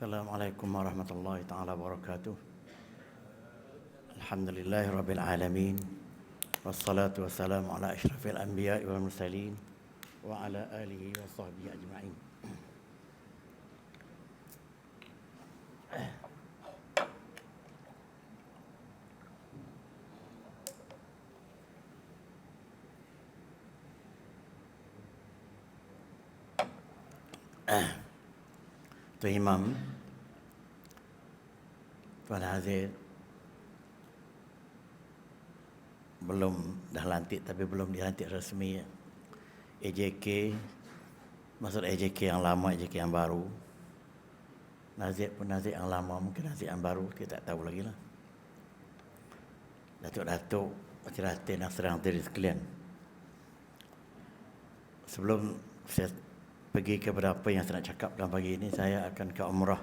Assalamualaikum warahmatullahi taala wabarakatuh. Alhamdulillahirabbil alamin. Wassalatu wassalamu ala asyrafil anbiya'i wal mursalin wa ala alihi wa sahbihi ajma'in. Tuan Imam, Tuan Hazir belum dah lantik tapi belum dilantik resmi. AJK, maksud AJK yang lama, AJK yang baru. Nazir pun Nazir yang lama, mungkin Nazir yang baru, kita tak tahu lagi lah. Datuk-datuk, Pakcik yang sedang hadir sekalian. Sebelum saya pergi kepada apa yang saya nak cakap dalam pagi ini, saya akan ke umrah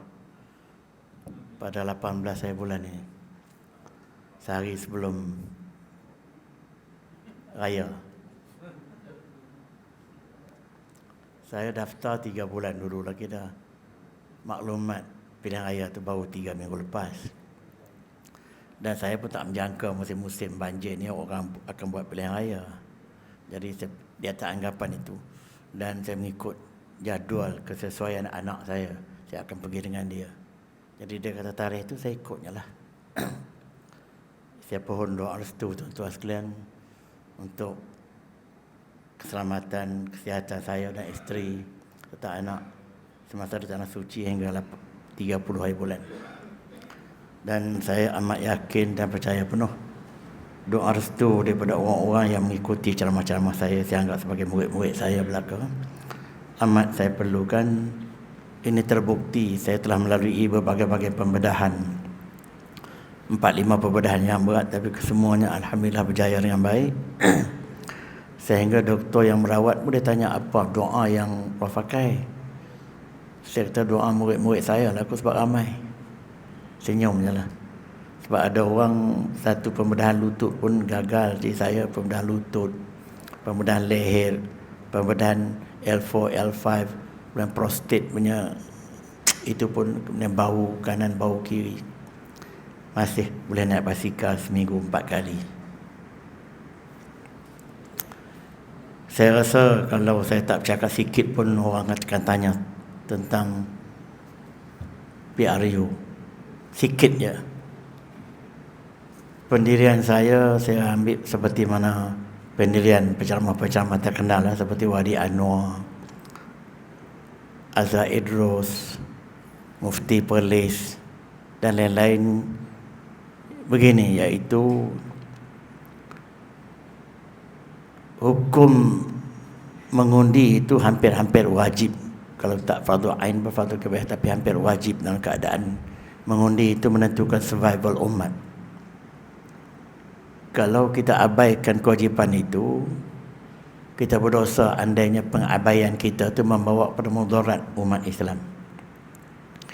pada 18 hari bulan ini, sehari sebelum raya. Saya daftar 3 bulan dulu lagi dah. Maklumat pilihan raya tu baru 3 minggu lepas. Dan saya pun tak menjangka musim-musim banjir ni orang akan buat pilihan raya. Jadi saya, di atas anggapan itu, dan saya mengikut jadual kesesuaian anak saya akan pergi dengan dia. Jadi dia kata tarikh itu, saya ikutnya lah. Saya pohon doa restu tuan-tuan sekalian untuk keselamatan, kesihatan saya dan isteri serta anak semasa di tanah suci hingga 30 hari bulan. Dan saya amat yakin dan percaya penuh doa restu daripada orang-orang yang mengikuti ceramah-ceramah saya anggap sebagai murid-murid saya belaka amat saya perlukan. Ini terbukti saya telah melalui berbagai-bagai pembedahan, 4-5 pembedahan yang berat, tapi kesemuanya alhamdulillah berjaya dengan baik. Sehingga doktor yang merawat pun dia tanya apa doa yang Prof pakai. Saya kata doa murid-murid saya lah, aku sebab ramai. Senyum je lah. Sebab ada orang satu pembedahan lutut pun gagal. Di saya pembedahan lutut, pembedahan leher, pembedahan L4, L5 dan prostat punya, itu pun kemudian bau kanan, bau kiri. Masih boleh naik basikal seminggu 4 kali. Saya rasa kalau saya tak bercakap sikit pun orang akan tanya tentang PRU. Sikit je. Pendirian saya ambil seperti mana pendirian penceramah-penceramah terkenal lah, seperti Wadi Anwar, Azhar Idrus, Mufti Perlis dan lain-lain begini, iaitu hukum mengundi itu hampir-hampir wajib. Kalau tak fardu ain, berfardu kifayah, tapi hampir wajib dalam keadaan mengundi itu menentukan survival umat. Kalau kita abaikan kewajipan itu, kita berdosa andainya pengabaian kita itu membawa pada mudarat umat Islam.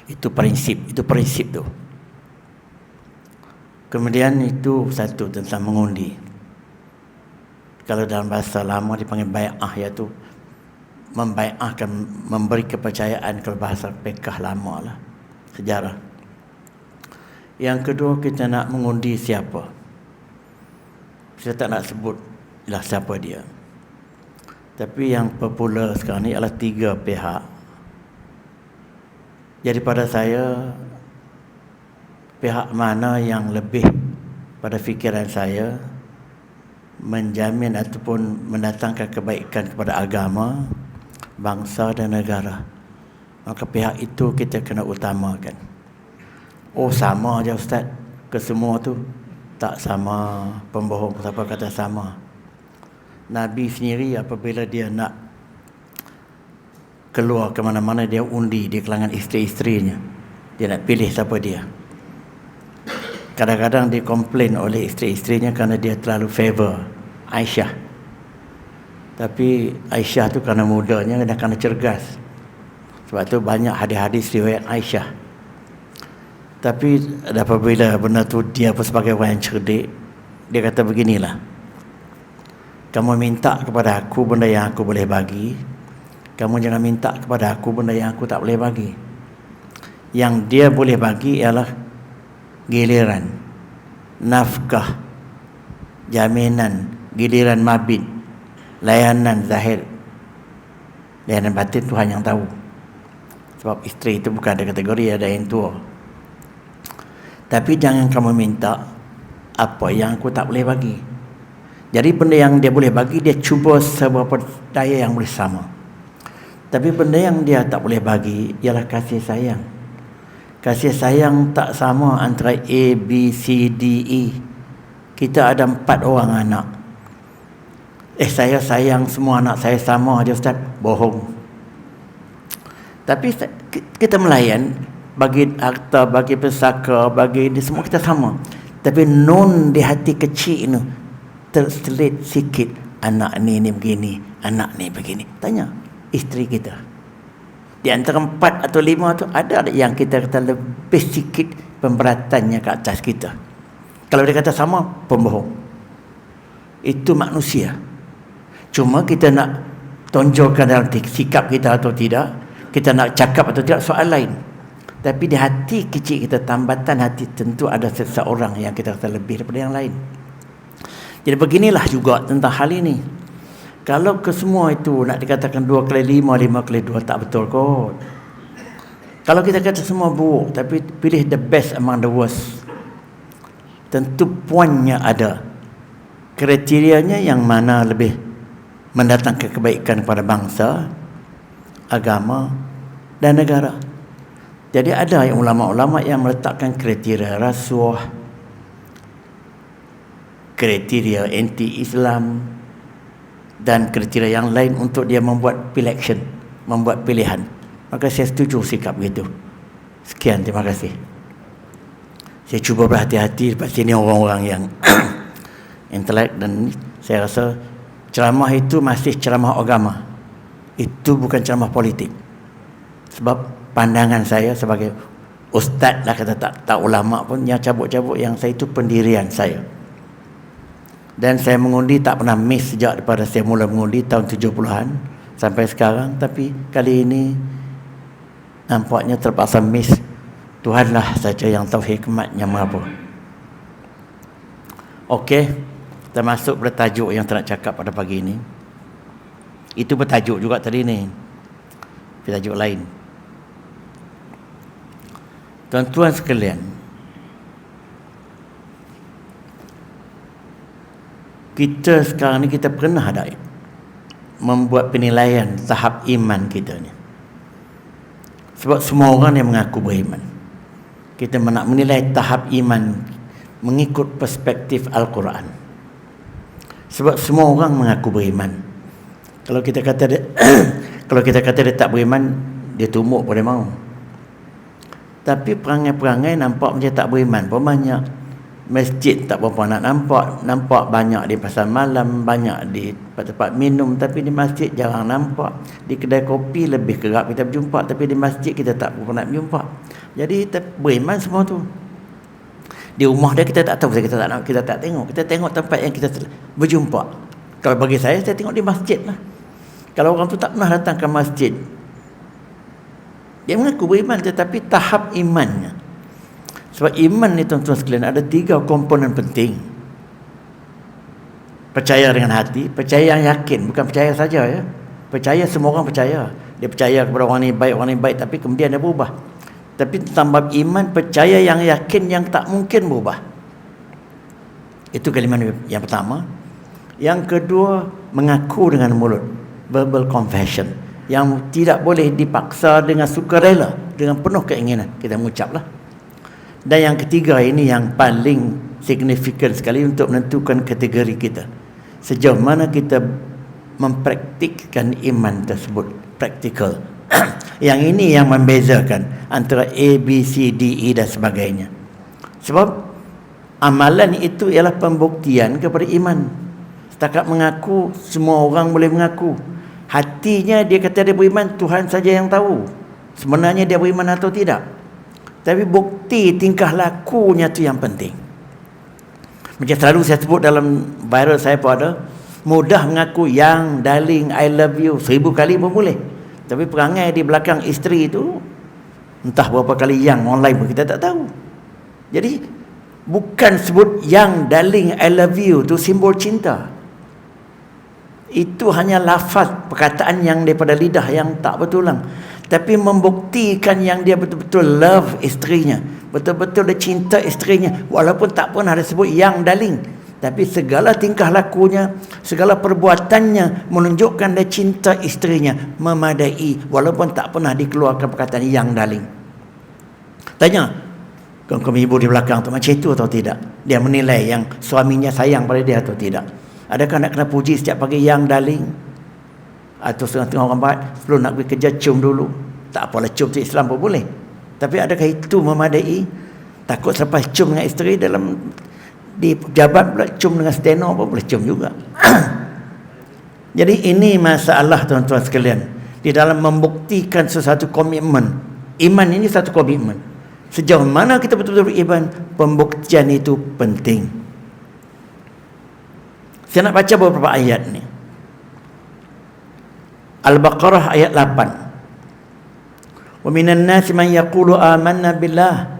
Itu prinsip tu. Kemudian itu satu tentang mengundi. Kalau dalam bahasa lama dipanggil bai'ah, iaitu membai'ahkan, memberi kepercayaan. Kalau bahasa fiqh lama lah, sejarah. Yang kedua, kita nak mengundi siapa. Saya tak nak sebut lah siapa dia. Tapi yang popular sekarang ni adalah 3 pihak. Jadi pada saya, pihak mana yang lebih pada fikiran saya menjamin ataupun mendatangkan kebaikan kepada agama, bangsa dan negara, maka pihak itu kita kena utamakan. Oh, sama je Ustaz, kesemua tu tak sama. Pembohong siapa kata sama? Nabi sendiri apabila dia nak keluar ke mana-mana, dia undi di kalangan isteri-isterinya. Dia nak pilih siapa dia. Kadang-kadang dia komplain oleh isteri-isterinya kerana dia terlalu favor Aisyah. Tapi Aisyah tu kerana mudanya dan kerana cergas. Sebab tu banyak hadis-hadis riwayat Aisyah. Tapi apabila benda tu dia pun sebagai orang yang cerdik, dia kata beginilah, kamu minta kepada aku benda yang aku boleh bagi, kamu jangan minta kepada aku benda yang aku tak boleh bagi. Yang dia boleh bagi ialah giliran, nafkah, jaminan, giliran mabit, layanan zahir. Layanan batin Tuhan yang tahu. Sebab isteri itu bukan ada kategori, ada yang tua. Tapi jangan kamu minta apa yang aku tak boleh bagi. Jadi benda yang dia boleh bagi, dia cuba seberapa daya yang boleh sama. Tapi benda yang dia tak boleh bagi ialah kasih sayang. Kasih sayang tak sama antara A, B, C, D, E. Kita ada 4 orang anak. Saya sayang semua anak saya sama aja Ustaz. Bohong. Tapi kita melayan, bagi harta, bagi pesaka, bagi ini semua kita sama. Tapi non di hati kecil itu terselit sikit, anak ni begini, anak ni begini. Tanya isteri kita. Di antara 4 atau 5 tu ada yang kita kata lebih sikit pemberatannya ke atas kita. Kalau dia kata sama, pembohong. Itu manusia. Cuma kita nak tonjolkan dalam sikap kita atau tidak, kita nak cakap atau tidak, soal lain. Tapi di hati kecil kita, tambatan hati, tentu ada seseorang yang kita kata lebih daripada yang lain. Jadi beginilah juga tentang hal ini. Kalau ke semua itu nak dikatakan 2 kali 5, 5 kali 2, tak betul kot. Kalau kita kata semua buruk, tapi pilih the best among the worst, tentu puannya ada. Kriterianya yang mana lebih mendatangkan kebaikan kepada bangsa, agama dan negara. Jadi ada yang ulama-ulama yang meletakkan kriteria rasuah, kriteria anti-Islam dan kriteria yang lain untuk dia membuat election, membuat pilihan. Maka saya setuju sikap begitu. Sekian, terima kasih. Saya cuba berhati-hati, pasti ini orang-orang yang intelek, dan saya rasa ceramah itu masih ceramah agama. Itu bukan ceramah politik. Sebab pandangan saya sebagai ustaz lah, kata tak ulama pun, yang cabut-cabut yang saya itu pendirian saya. Dan saya mengundi tak pernah miss sejak daripada saya mula mengundi tahun 70-an sampai sekarang. Tapi kali ini nampaknya terpaksa miss. Tuhanlah saja yang tahu hikmatnya mengapa. Okey, kita masuk pada tajuk yang nak cakap pada pagi ini. Itu bertajuk juga tadi ni, tajuk lain. Tuan-tuan sekalian, kita sekarang ni kita pernah ada membuat penilaian tahap iman kita ni. Sebab semua orang yang mengaku beriman, kita nak menilai tahap iman mengikut perspektif Al-Quran. Sebab semua orang mengaku beriman. Kalau kita kata dia kalau kita kata dia tak beriman, dia tumbuk pun dia mau. Tapi perangai-perangai nampak macam tak beriman pun banyak. Masjid tak berapa nak nampak banyak di pasar malam, banyak di tempat minum, tapi di masjid jarang nampak. Di kedai kopi lebih kerap kita berjumpa, tapi di masjid kita tak berapa nak berjumpa. Jadi beriman semua tu. Di rumah dia kita tak tahu, kita tak tengok. Kita tengok tempat yang kita berjumpa. Kalau bagi saya tengok di masjid lah. Kalau orang tu tak pernah datang ke masjid, dia mengaku beriman, tetapi tahap imannya. Sebab iman ni tuan-tuan sekalian ada 3 komponen penting. Percaya dengan hati, percaya yang yakin, bukan percaya saja ya. Percaya, semua orang percaya. Dia percaya kepada orang ni baik, tapi kemudian dia berubah. Tapi tambah iman, percaya yang yakin yang tak mungkin berubah. Itu kalimat yang pertama. Yang kedua, mengaku dengan mulut, verbal confession, yang tidak boleh dipaksa, dengan sukarela, dengan penuh keinginan kita mengucaplah. Dan yang ketiga ini yang paling signifikan sekali untuk menentukan kategori kita. Sejauh mana kita mempraktikkan iman tersebut, praktikal. Yang ini yang membezakan antara A, B, C, D, E dan sebagainya. Sebab amalan itu ialah pembuktian kepada iman. Setakat mengaku, semua orang boleh mengaku. Hatinya dia kata dia beriman, Tuhan saja yang tahu sebenarnya dia beriman atau tidak. Tapi bukti tingkah lakunya tu yang penting. Macam selalu saya sebut dalam viral saya pun ada, mudah mengaku yang, darling, I love you 1000 kali pun boleh. Tapi perangai di belakang isteri itu Entah berapa kali yang online pun kita tak tahu. Jadi bukan sebut yang darling, I love you tu simbol cinta. Itu hanya lafaz perkataan yang daripada lidah yang tak betul lah. Tapi membuktikan yang dia betul-betul love isterinya, betul-betul dia cinta isterinya, walaupun tak pernah ada sebut yang darling, tapi segala tingkah lakunya, segala perbuatannya menunjukkan dia cinta isterinya, memadai, walaupun tak pernah dikeluarkan perkataan yang darling. Tanya kaum ibu di belakang tu macam itu atau tidak? Dia menilai yang suaminya sayang pada dia atau tidak? Adakah nak kena puji setiap pagi yang darling? Atau setengah-setengah orang barat sebelum nak pergi kerja cium dulu? Tak apalah, cium tu Islam pun boleh. Tapi adakah itu memadai? Takut selepas cium dengan isteri dalam di pejabat pula cium dengan steno pun boleh cium juga. Jadi ini masalah tuan-tuan sekalian, di dalam membuktikan sesuatu komitmen. Iman ini satu komitmen. Sejauh mana kita betul-betul beriman, pembuktian itu penting. Saya nak baca beberapa ayat ni. Al-Baqarah ayat 8. Wa minan nasi man yaqulu amanna billah.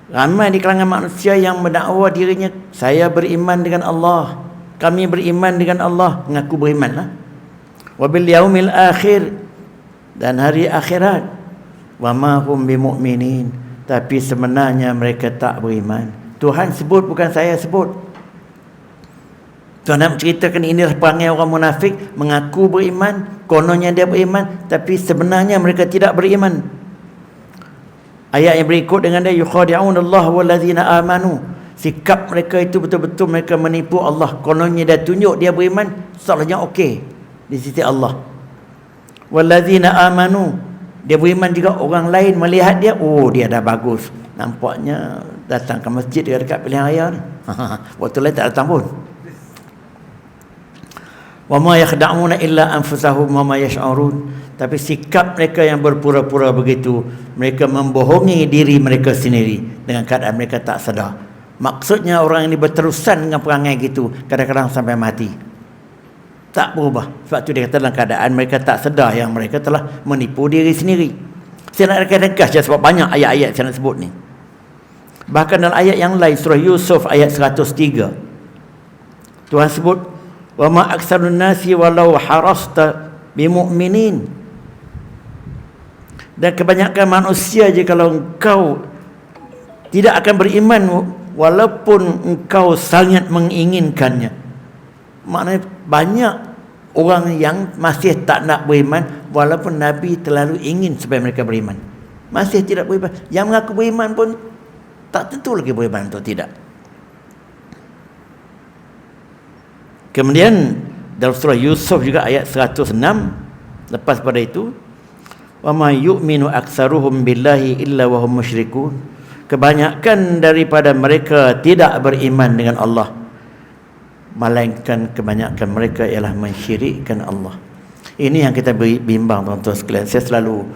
Ramai di kalangan manusia yang mendakwa dirinya, saya beriman dengan Allah, kami beriman dengan Allah, mengaku berimanlah. Wa bil yaumil akhir, dan hari akhirat. Wa ma hum bimu'minin, tapi sebenarnya mereka tak beriman. Tuhan sebut, bukan saya sebut. Tuhan nak menceritakan inilah perangai orang munafik, mengaku beriman, kononnya dia beriman, tapi sebenarnya mereka tidak beriman. Ayat yang berikut dengan dia, yukhadi'un Allah wallazina amanu. Sikap mereka itu betul-betul mereka menipu Allah. Kononnya dia tunjuk dia beriman, salahnya okey di sisi Allah. Wallazina amanu, dia beriman juga, orang lain melihat dia, oh dia dah bagus, nampaknya datang ke masjid dekat pilihan raya ni. Waktu lain tak datang pun. Wa ma yakhda'una illa anfusahum wa ma yash'urun. Tapi sikap mereka yang berpura-pura begitu, mereka membohongi diri mereka sendiri dengan keadaan mereka tak sedar. Maksudnya orang ini berterusan dengan perangai gitu, kadang-kadang sampai mati, tak berubah. Sebab tu dia kata dalam keadaan mereka tak sedar yang mereka telah menipu diri sendiri. Saya nak ringkas je sebab banyak ayat-ayat saya nak sebut ni. Bahkan dalam ayat yang lain, surah Yusuf ayat 103, Tuhan sebut, wa ma aktsarun nasi walau harasta bimu'minin. Dan kebanyakan manusia je kalau engkau tidak akan beriman walaupun engkau sangat menginginkannya. Maknanya banyak orang yang masih tak nak beriman walaupun Nabi terlalu ingin supaya mereka beriman, masih tidak beriman. Yang mengaku beriman pun tak tentu lagi beriman atau tidak. Kemudian dalam surah Yusuf juga ayat 106, lepas pada itu, wa ma yu'minu aktsaruhum billahi illa wa hum musyrikun. Kebanyakan daripada mereka tidak beriman dengan Allah, melainkan kebanyakan mereka ialah mensyirikkan Allah. Ini yang kita bimbang tuan-tuan sekalian. Saya selalu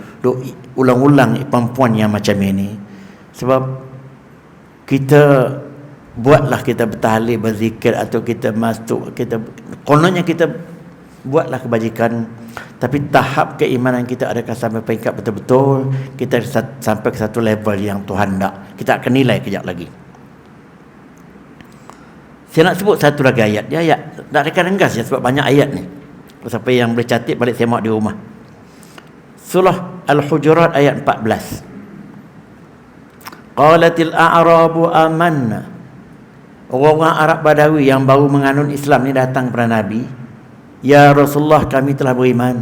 ulang-ulang perempuan yang macam ini, sebab kita buatlah kita bertahlil, berzikir, atau kita masuk, kita kononnya kita buatlah kebajikan, tapi tahap keimanan kita adakah sampai peringkat betul-betul kita sampai ke satu level yang Tuhan nak? Kita akan nilai kejap lagi. Saya nak sebut satu lagi ayat. Dia ayat nak ringkas ya, sebab banyak ayat ni. Siapa yang boleh catat balik semak di rumah. Surah Al-Hujurat ayat 14. Qalatil a'rabu amanna. Orang-orang Arab Badawi yang baru menganut Islam ni datang kepada Nabi, ya Rasulullah, kami telah beriman.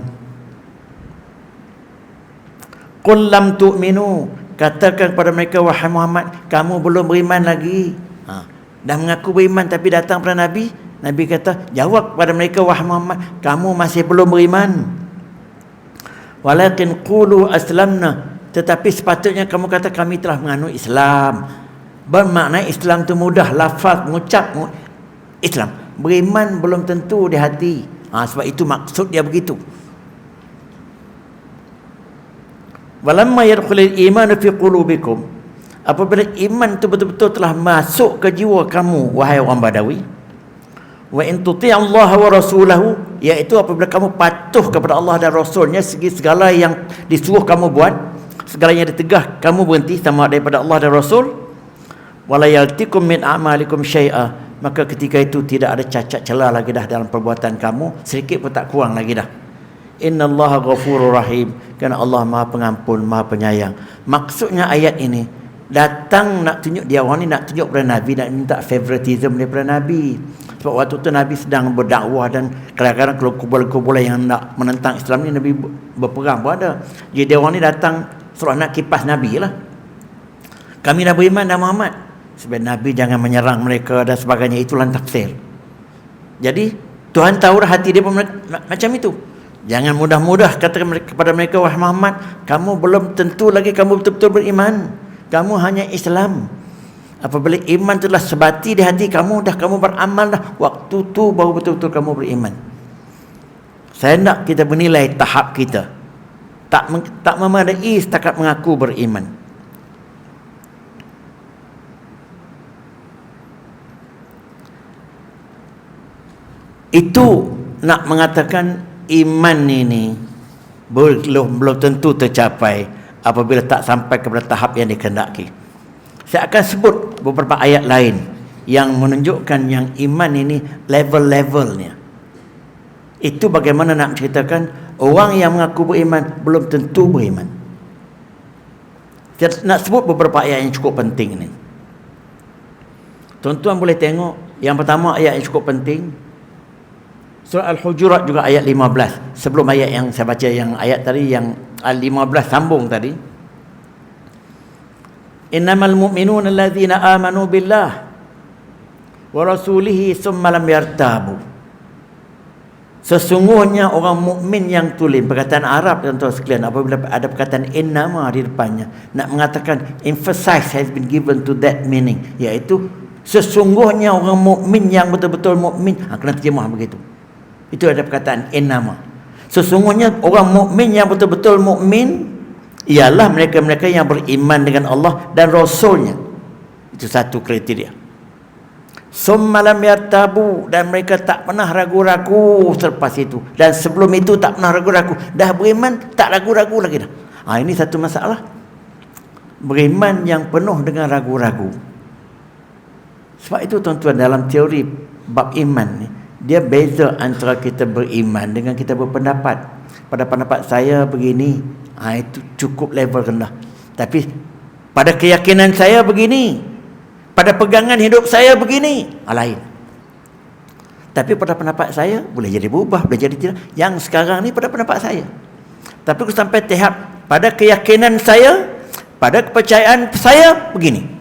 Qul lam tu'minu, katakan kepada mereka, wahai Muhammad, kamu belum beriman lagi. Dah mengaku beriman tapi datang kepada Nabi, Nabi kata, jawab kepada mereka, wahai Muhammad, kamu masih belum beriman. Walakin qulu aslamna, tetapi sepatutnya kamu kata kami telah menganut Islam. Bermakna Islam tu mudah, lafaz mengucap Islam. Beriman belum tentu di hati. Sebab itu maksud dia begitu. Walamma yadkhulul iman fi qulubikum, apabila iman itu betul-betul telah masuk ke jiwa kamu, wahai orang Badawi. Wa in tuti'allaha wa rasulahu, iaitu apabila kamu patuh kepada Allah dan Rasulnya, segala yang disuruh kamu buat, segalanya ditegah, kamu berhenti sama daripada Allah dan Rasul, wala yaltikum min a'malikum syai'a, maka ketika itu tidak ada cacat celah lagi dah dalam perbuatan kamu, sedikit pun tak kurang lagi dah. Innallaha ghafurur rahim, kerana Allah Maha Pengampun, Maha Penyayang. Maksudnya ayat ini datang nak tunjuk, dia orang ni nak tunjuk kepada Nabi, nak minta favoritism daripada Nabi. Sebab waktu tu Nabi sedang berdakwah, dan kadang-kadang kalau kumpulan-kumpulan yang nak menentang Islam ni, Nabi berperang pun ada. Jadi dia orang ni datang seolah nak kipas Nabi lah. Kami dah beriman dah Muhammad, sebab Nabi jangan menyerang mereka dan sebagainya. Itulah tafsir. Jadi Tuhan tahu dah hati dia pun macam itu. Jangan mudah-mudah katakan kepada mereka, wahai Muhammad, kamu belum tentu lagi kamu betul-betul beriman. Kamu hanya Islam. Apabila iman telah sebati di hati kamu, dah kamu beramal dah, waktu tu baru betul-betul kamu beriman. Saya nak kita bernilai tahap kita. Tak memadai setakat mengaku beriman. Itu nak mengatakan iman ini belum tentu tercapai apabila tak sampai kepada tahap yang dikehendaki. Saya akan sebut beberapa ayat lain yang menunjukkan yang iman ini level-levelnya. Itu bagaimana nak menceritakan orang yang mengaku beriman belum tentu beriman. Saya nak sebut beberapa ayat yang cukup penting ni. Tuan-tuan boleh tengok, yang pertama ayat yang cukup penting, surah Al-Hujurat juga ayat 15. Sebelum ayat yang saya baca, yang ayat tadi yang Al-15 sambung tadi. Innamal mu'minuna allazina amanu billah wa rasulihi summa lam yartabu. Sesungguhnya orang mukmin yang tulen, perkataan Arab tuan-tuan sekalian, apabila ada perkataan innama di depannya, nak mengatakan emphasize has been given to that meaning, iaitu sesungguhnya orang mukmin yang betul-betul mukmin. Kena terjemah begitu. Itu ada perkataan innama. Sesungguhnya orang mukmin yang betul-betul mukmin ialah mereka-mereka yang beriman dengan Allah dan Rasulnya. Itu satu kriteria. Summa lam yartabu, dan mereka tak pernah ragu-ragu selepas itu, dan sebelum itu tak pernah ragu-ragu. Dah beriman tak ragu-ragu lagi dah. Ini satu masalah. Beriman yang penuh dengan ragu-ragu. Sebab itu tuan-tuan, dalam teori bab iman ni, dia beza antara kita beriman dengan kita berpendapat. Pada pendapat saya begini, itu cukup level rendah. Tapi pada keyakinan saya begini, pada pegangan hidup saya begini, lain. Tapi pada pendapat saya boleh jadi berubah, boleh jadi tidak. Yang sekarang ni pada pendapat saya. Tapi aku sampai tahap pada keyakinan saya, pada kepercayaan saya begini.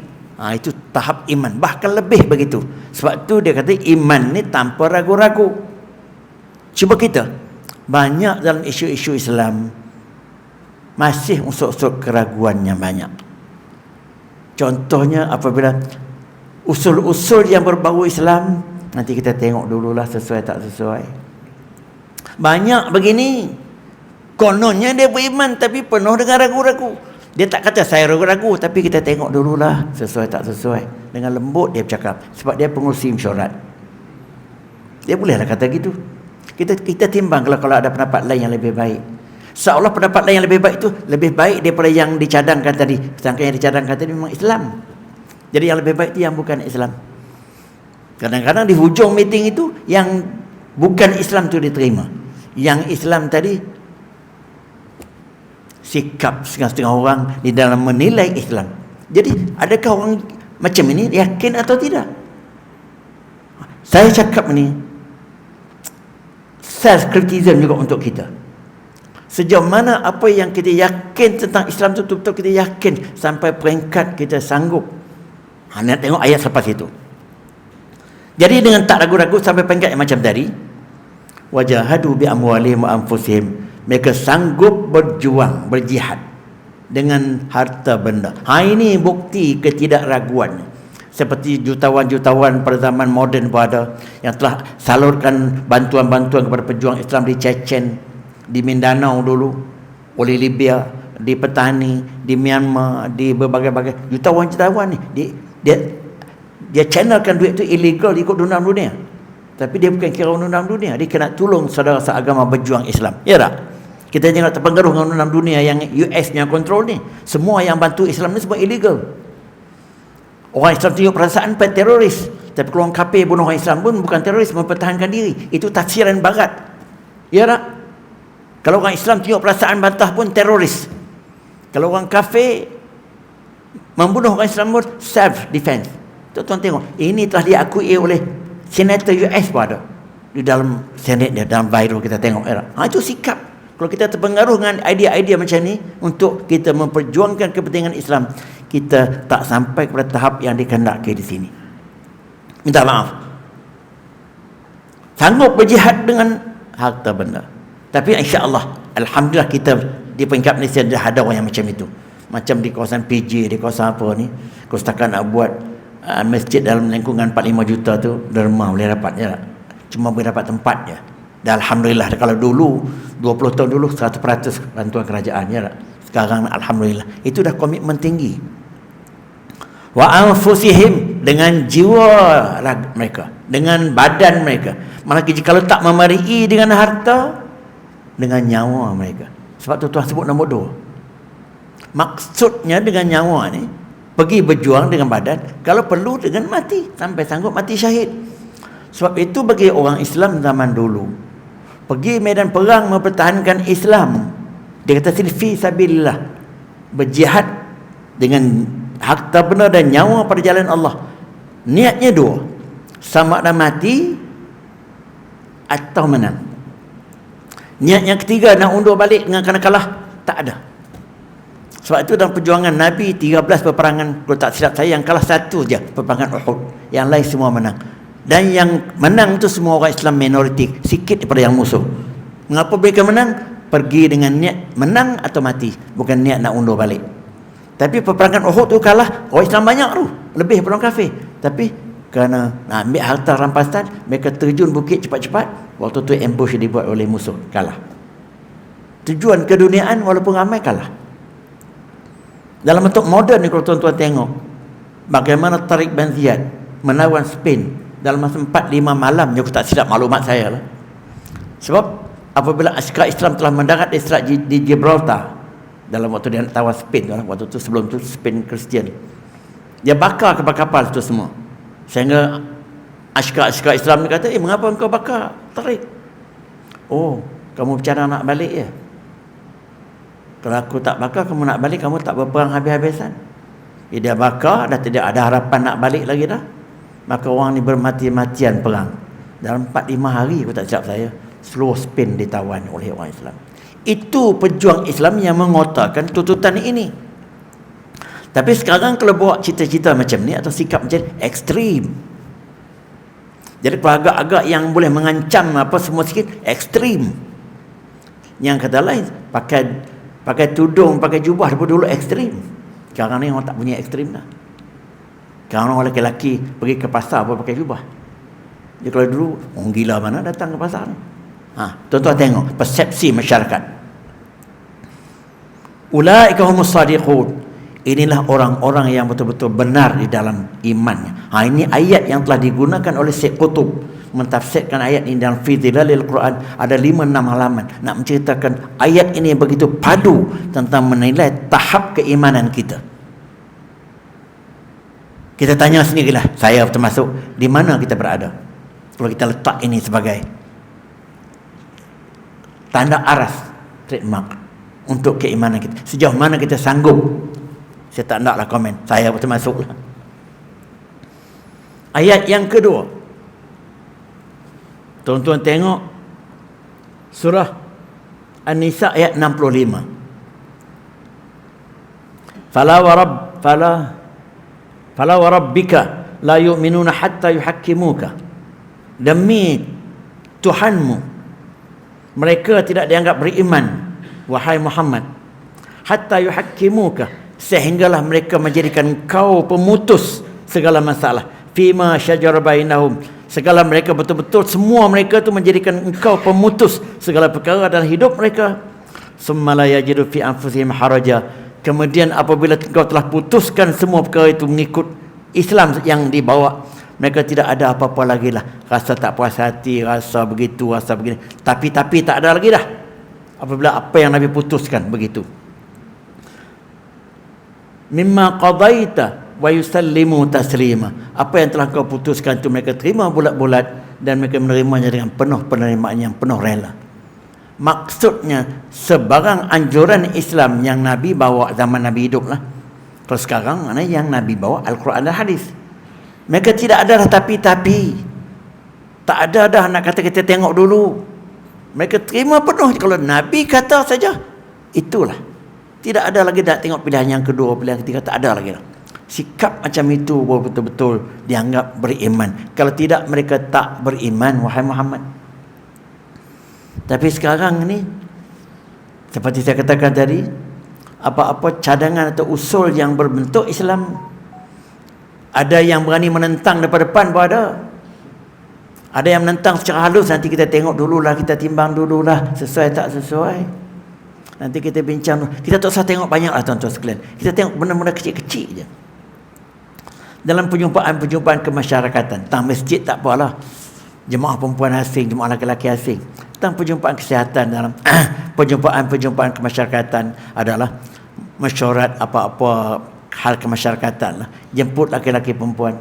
Itu tahap iman, bahkan lebih begitu. Sebab tu dia kata iman ni tanpa ragu-ragu. Cuba kita, banyak dalam isu-isu Islam masih unsur-unsur keraguannya banyak. Contohnya apabila usul-usul yang berbau Islam, nanti kita tengok dululah sesuai tak sesuai. Banyak begini, kononnya dia beriman tapi penuh dengan ragu-ragu. Dia tak kata saya ragu-ragu, tapi kita tengok dululah sesuai tak sesuai. Dengan lembut dia bercakap, sebab dia pengurusi mesyuarat. Dia bolehlah kata gitu. Kita timbang kalau ada pendapat lain yang lebih baik. Seolah pendapat lain yang lebih baik itu lebih baik daripada yang dicadangkan tadi. Sedangkan yang dicadangkan tadi memang Islam. Jadi yang lebih baik itu yang bukan Islam. Kadang-kadang di hujung meeting itu yang bukan Islam itu diterima. Yang Islam tadi, sikap setengah-setengah orang di dalam menilai Islam. Jadi adakah orang macam ini yakin atau tidak? Saya cakap ni self criticism juga untuk kita. Sejauh mana apa yang kita yakin tentang Islam itu betul-betul kita yakin sampai peringkat kita sanggup. Nak tengok ayat selepas itu. Jadi dengan tak ragu-ragu sampai peringkat yang macam tadi, wajahadu bi amwalihim wa anfusihim, mereka sanggup berjuang, berjihad dengan harta benda. Ini bukti ketidakraguan. Seperti jutawan-jutawan pada zaman moden pun ada yang telah salurkan bantuan-bantuan kepada pejuang Islam di Chechen, di Mindanao dulu, oleh Libya, di petani, di Myanmar, di berbagai-bagai jutawan-jutawan ni. Dia channelkan duit itu illegal ikut undang dunia. Tapi dia bukan kira undang dunia, dia kena tolong saudara seagama berjuang Islam. Ya tak? Kita jangan terpengaruh dengan undang dunia yang US yang kontrol ni. Semua yang bantu Islam ni semua illegal. Orang Islam tunjuk perasaan pada teroris. Tapi kalau orang kafir bunuh orang Islam pun bukan teroris, mempertahankan diri. Itu tafsiran barat. Ya tak? Kalau orang Islam tunjuk perasaan bantah pun teroris. Kalau orang kafir membunuh orang Islam pun self defense. Tuan-tuan tengok, ini telah diakui oleh senator US pun ada. Di dalam senate dia, dalam viral kita tengok. Ya tak? Itu sikap. Kalau kita terpengaruh dengan idea-idea macam ni untuk kita memperjuangkan kepentingan Islam, kita tak sampai kepada tahap yang dikehendaki di sini. Minta maaf. Sanggup berjihad dengan harta benda. Tapi insya-Allah, alhamdulillah kita di peringkat Malaysia dah ada orang yang macam itu. Macam di kawasan PJ, di kawasan apa ni, kalau setakat nak buat masjid dalam lingkungan 4-5 juta tu, derma boleh dapat je tak? Cuma boleh dapat tempat je. Dan alhamdulillah, kalau dulu 20 tahun dulu 100% bantuan kerajaan ya tak? Sekarang alhamdulillah itu dah komitmen tinggi. Wa anfusihim, dengan jiwa mereka, dengan badan mereka. Malah kalau tak memerii dengan harta, dengan nyawa mereka. Sebab tu Tuhan sebut nombor 2. Maksudnya dengan nyawa ni, pergi berjuang dengan badan, kalau perlu dengan mati, sampai sanggup mati syahid. Sebab itu bagi orang Islam zaman dulu, pergi medan perang mempertahankan Islam, dia kata fi sabilillah, berjihad dengan harta benda dan nyawa pada jalan Allah. Niatnya 2, sama ada mati atau menang. Niat yang ketiga nak undur balik dengan kena kalah, tak ada. Sebab itu dalam perjuangan Nabi 13 peperangan, kalau tak silap saya, yang kalah 1 je peperangan Uhud, yang lain semua menang. Dan yang menang tu semua orang Islam minoriti, sikit daripada yang musuh. Mengapa mereka menang? Pergi dengan niat menang atau mati, bukan niat nak undur balik. Tapi peperangan Uhud tu kalah, orang Islam banyak tu, lebih daripada orang kafir. Tapi kerana nak ambil harta rampasan, mereka terjun bukit cepat-cepat. Waktu tu ambush dibuat oleh musuh, kalah. Tujuan keduniaan walaupun ramai, kalah. Dalam bentuk moden ni, kalau tuan-tuan tengok bagaimana Tariq bin Ziyad menawan Spain dalam masa 4-5 malam, aku tak silap maklumat saya lah. Sebab apabila askar Islam telah mendarat di Selat di Gibraltar, dalam waktu dia nak tawan Spain, waktu tu sebelum tu Spain Kristian, dia bakar kapal-kapal tu semua. Sehingga askar-askar Islam ni kata, mengapa engkau bakar Tariq? Oh, kamu bercakap nak balik ya? Kalau aku tak bakar, kamu nak balik, kamu tak berperang habis-habisan. Dia bakar, dah tidak ada harapan nak balik lagi dah. Maka orang ni bermati-matian perang. Dalam 4-5 hari, aku tak silap saya, seluruh Spain ditawan oleh orang Islam. Itu pejuang Islam yang mengotakkan tuntutan ini. Tapi sekarang kalau bawa cita-cita macam ni atau sikap macam ni, ekstrim. Jadi kalau agak-agak yang boleh mengancam apa semua sikit, ekstrim. Yang kata lain, pakai tudung, pakai jubah dulu ekstrim. Sekarang ni orang tak punya ekstrim dah. Sekarang orang lelaki pergi ke pasar apa pakai jubah. Dia kalau dulu, orang gila mana datang ke pasar ni? Tuan-tuan tengok persepsi masyarakat. Ulaika humus sadiqun. Inilah orang-orang yang betul-betul benar di dalam imannya. Ini ayat yang telah digunakan oleh Syekh Qutb mentafsirkan ayat ini dalam Fi Dhilalil Quran. Ada 5-6 halaman nak menceritakan ayat ini yang begitu padu tentang menilai tahap keimanan kita. Kita tanya sendirilah, saya termasuk, di mana kita berada kalau kita letak ini sebagai tanda aras, trademark untuk keimanan kita. Sejauh mana kita sanggup. Saya tak naklah komen, saya termasuklah. Ayat yang kedua, tuan-tuan tengok surah An-Nisa ayat 65. Fala wa rabbika la yu'minuna hatta yuhakkimuka. Demi Tuhanmu, mereka tidak dianggap beriman, wahai Muhammad, hatta yuhakkimuka, sehinggalah mereka menjadikan kau pemutus segala masalah, fima syajara bainahum, segala mereka betul-betul semua mereka tu menjadikan engkau pemutus segala perkara dalam hidup mereka. Summa la yajidu fi anfusihim haraja, kemudian apabila engkau telah putuskan semua perkara itu mengikut Islam yang dibawa, mereka tidak ada apa-apa lagi lah, rasa tak puas hati, rasa begitu, rasa begini, tapi tak ada lagi dah. apabila apa yang Nabi putuskan begitu. Mimma qadaita wa yusallimu taslima. Apa yang telah kau putuskan itu mereka terima bulat-bulat dan mereka menerimanya dengan penuh penerimaan yang penuh rela. Maksudnya sebarang anjuran Islam yang Nabi bawa zaman Nabi hidup lah. Kalau sekarang mana yang Nabi bawa Al-Quran dan hadis. Mereka tidak ada dah tapi-tapi. Tak ada dah nak kata kita tengok dulu. Mereka terima penuh. Kalau Nabi kata saja, itulah. Tidak ada lagi nak tengok pilihan yang kedua, pilihan ketiga. Tak ada lagi dah. Sikap macam itu betul-betul dianggap beriman. Kalau tidak, mereka tak beriman, wahai Muhammad. Tapi sekarang ni, seperti saya katakan tadi, apa-apa cadangan atau usul yang berbentuk Islam, ada yang berani menentang daripada depan pun ada. Ada yang menentang secara halus, nanti kita tengok dululah, kita timbang dululah, sesuai tak sesuai. Nanti kita bincang dulu. Kita tak usah tengok banyak lah tuan-tuan sekalian. Kita tengok benda-benda kecil-kecil je. Dalam perjumpaan-perjumpaan kemasyarakatan, tentang masjid tak apalah, jemaah perempuan asing, jemaah lelaki asing. Tentang perjumpaan kesihatan, dalam perjumpaan-perjumpaan kemasyarakatan adalah mesyuarat apa-apa hal kemasyarakatan lah. Jemput lelaki-lelaki perempuan.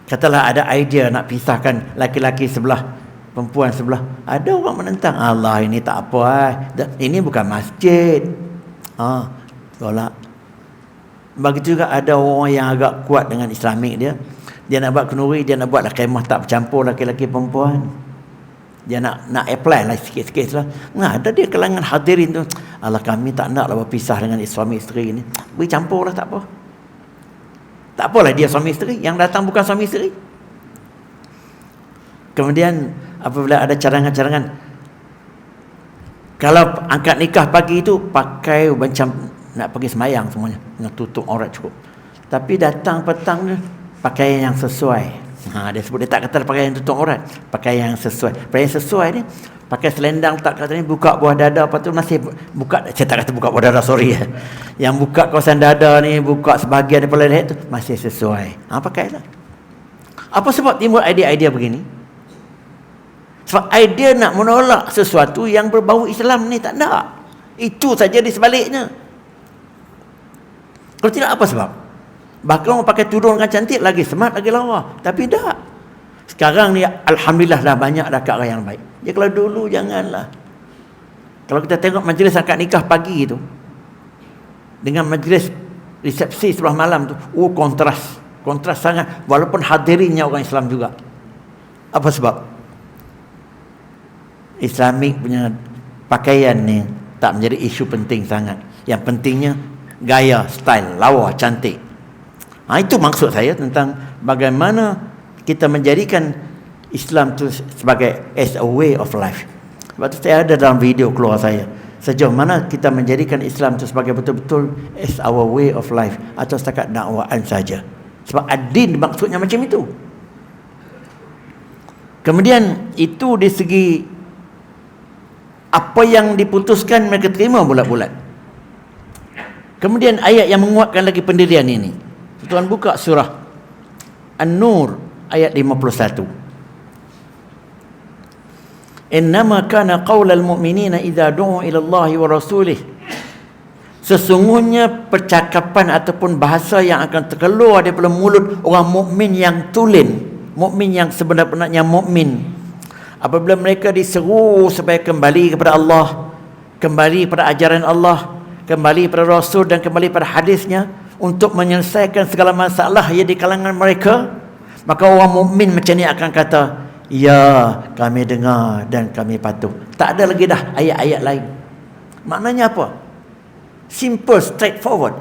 Katalah ada idea nak pisahkan lelaki-lelaki sebelah, perempuan sebelah. Ada orang menentang, Allah ini tak apa, ini bukan masjid. Tolak. Begitu juga ada orang yang agak kuat dengan Islamik dia. Dia nak buat kenduri, dia nak buatlah kemah tak bercampur lelaki-lelaki perempuan. Dia nak apply lah sikit-sikit lah. Ada dia kalangan hadirin tu, Allah kami tak nak lah berpisah dengan suami isteri ni. Beri campur lah, tak apa. Tak apalah dia suami isteri, yang datang bukan suami isteri. Kemudian apabila ada cadangan-cadangan, kalau angkat nikah pagi itu pakai macam nak pergi semayang semuanya, dengan tutup aurat cukup. Tapi datang petang ni pakaian yang sesuai. Dia sebut, dia tak kata pakaian yang tutup aurat, pakaian yang sesuai. Pakaian yang sesuai ni pakai selendang, tak kata ni buka buah dada, apa tu masih buka, saya tak kata buka buah dada, sorry. Yang buka kawasan dada ni, buka sebahagian daripada leher tu masih sesuai. Pakailah. Apa sebab timbul idea-idea begini? Sebab idea nak menolak sesuatu yang berbau Islam ni tak ada. Itu saja di sebaliknya. Kalau tidak, apa sebab? Bahkan orang pakai tudung kan cantik, lagi smart, lagi lawa. Tapi tak. Sekarang ni alhamdulillah dah banyak dah ke arah yang baik. Ya, kalau dulu janganlah. Kalau kita tengok majlis akad nikah pagi tu dengan majlis resepsi sebelah malam tu, kontras sangat, walaupun hadirinnya orang Islam juga. Apa sebab? Islamik punya pakaian ni tak menjadi isu penting sangat. Yang pentingnya gaya, style, lawa, cantik. Itu maksud saya tentang bagaimana kita menjadikan Islam tu sebagai as a way of life. Sebab tu saya ada dalam video keluar saya, sejauh mana kita menjadikan Islam tu sebagai betul-betul as our way of life, atau setakat dakwaan saja. Sebab ad-din maksudnya macam itu. Kemudian itu di segi apa yang diputuskan mereka terima bulat-bulat. Kemudian ayat yang menguatkan lagi pendirian ini. Tuan buka surah An-Nur ayat 51. Innama kana qaulal mu'minina idza du'u ila Allah wa rasulih. Sesungguhnya percakapan ataupun bahasa yang akan terkeluar daripada mulut orang mukmin yang tulen, mukmin yang sebenar-benarnya mukmin, apabila mereka diseru supaya kembali kepada Allah, kembali pada ajaran Allah, kembali pada Rasul dan kembali pada hadisnya untuk menyelesaikan segala masalah yang di kalangan mereka, maka orang mukmin macam ni akan kata, ya, kami dengar dan kami patuh. Tak ada lagi dah ayat-ayat lain. Maknanya apa? Simple, straightforward.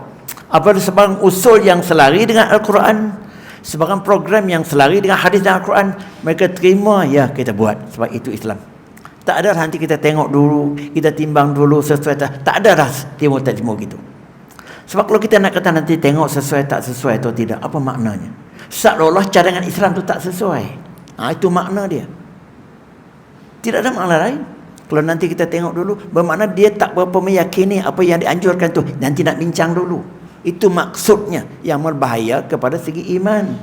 Apabila sebarang usul yang selari dengan Al-Quran, sebarang program yang selari dengan hadis dan Al-Quran, mereka terima, ya, kita buat, sebab itu Islam. Tak ada nanti kita tengok dulu, kita timbang dulu sesuai tak ada dah timur tak timur gitu. Sebab kalau kita nak kata nanti tengok sesuai tak sesuai atau tidak, apa maknanya? Seolah-olah cadangan Islam tu tak sesuai. Itu makna dia. Tidak ada makna lain. Kalau nanti kita tengok dulu, bermakna dia tak berapa meyakini apa yang dianjurkan tu. Nanti nak bincang dulu. Itu maksudnya yang berbahaya kepada segi iman.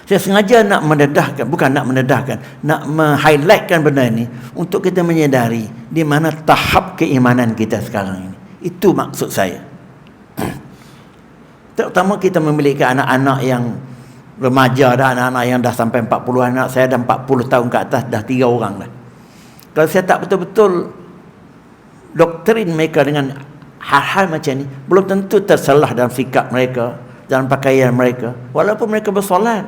Saya sengaja nak mendedahkan, bukan nak mendedahkan, nak meng-highlightkan benda ini untuk kita menyedari di mana tahap keimanan kita sekarang ini. Itu maksud saya. Terutama kita memiliki anak-anak yang remaja dah, anak-anak yang dah sampai 40, anak saya dah 40 tahun ke atas, dah 3 orang dah. Kalau saya tak betul-betul doktrin mereka dengan hal-hal macam ni, belum tentu tersalah dalam sikap mereka, dalam pakaian mereka, walaupun mereka bersolat.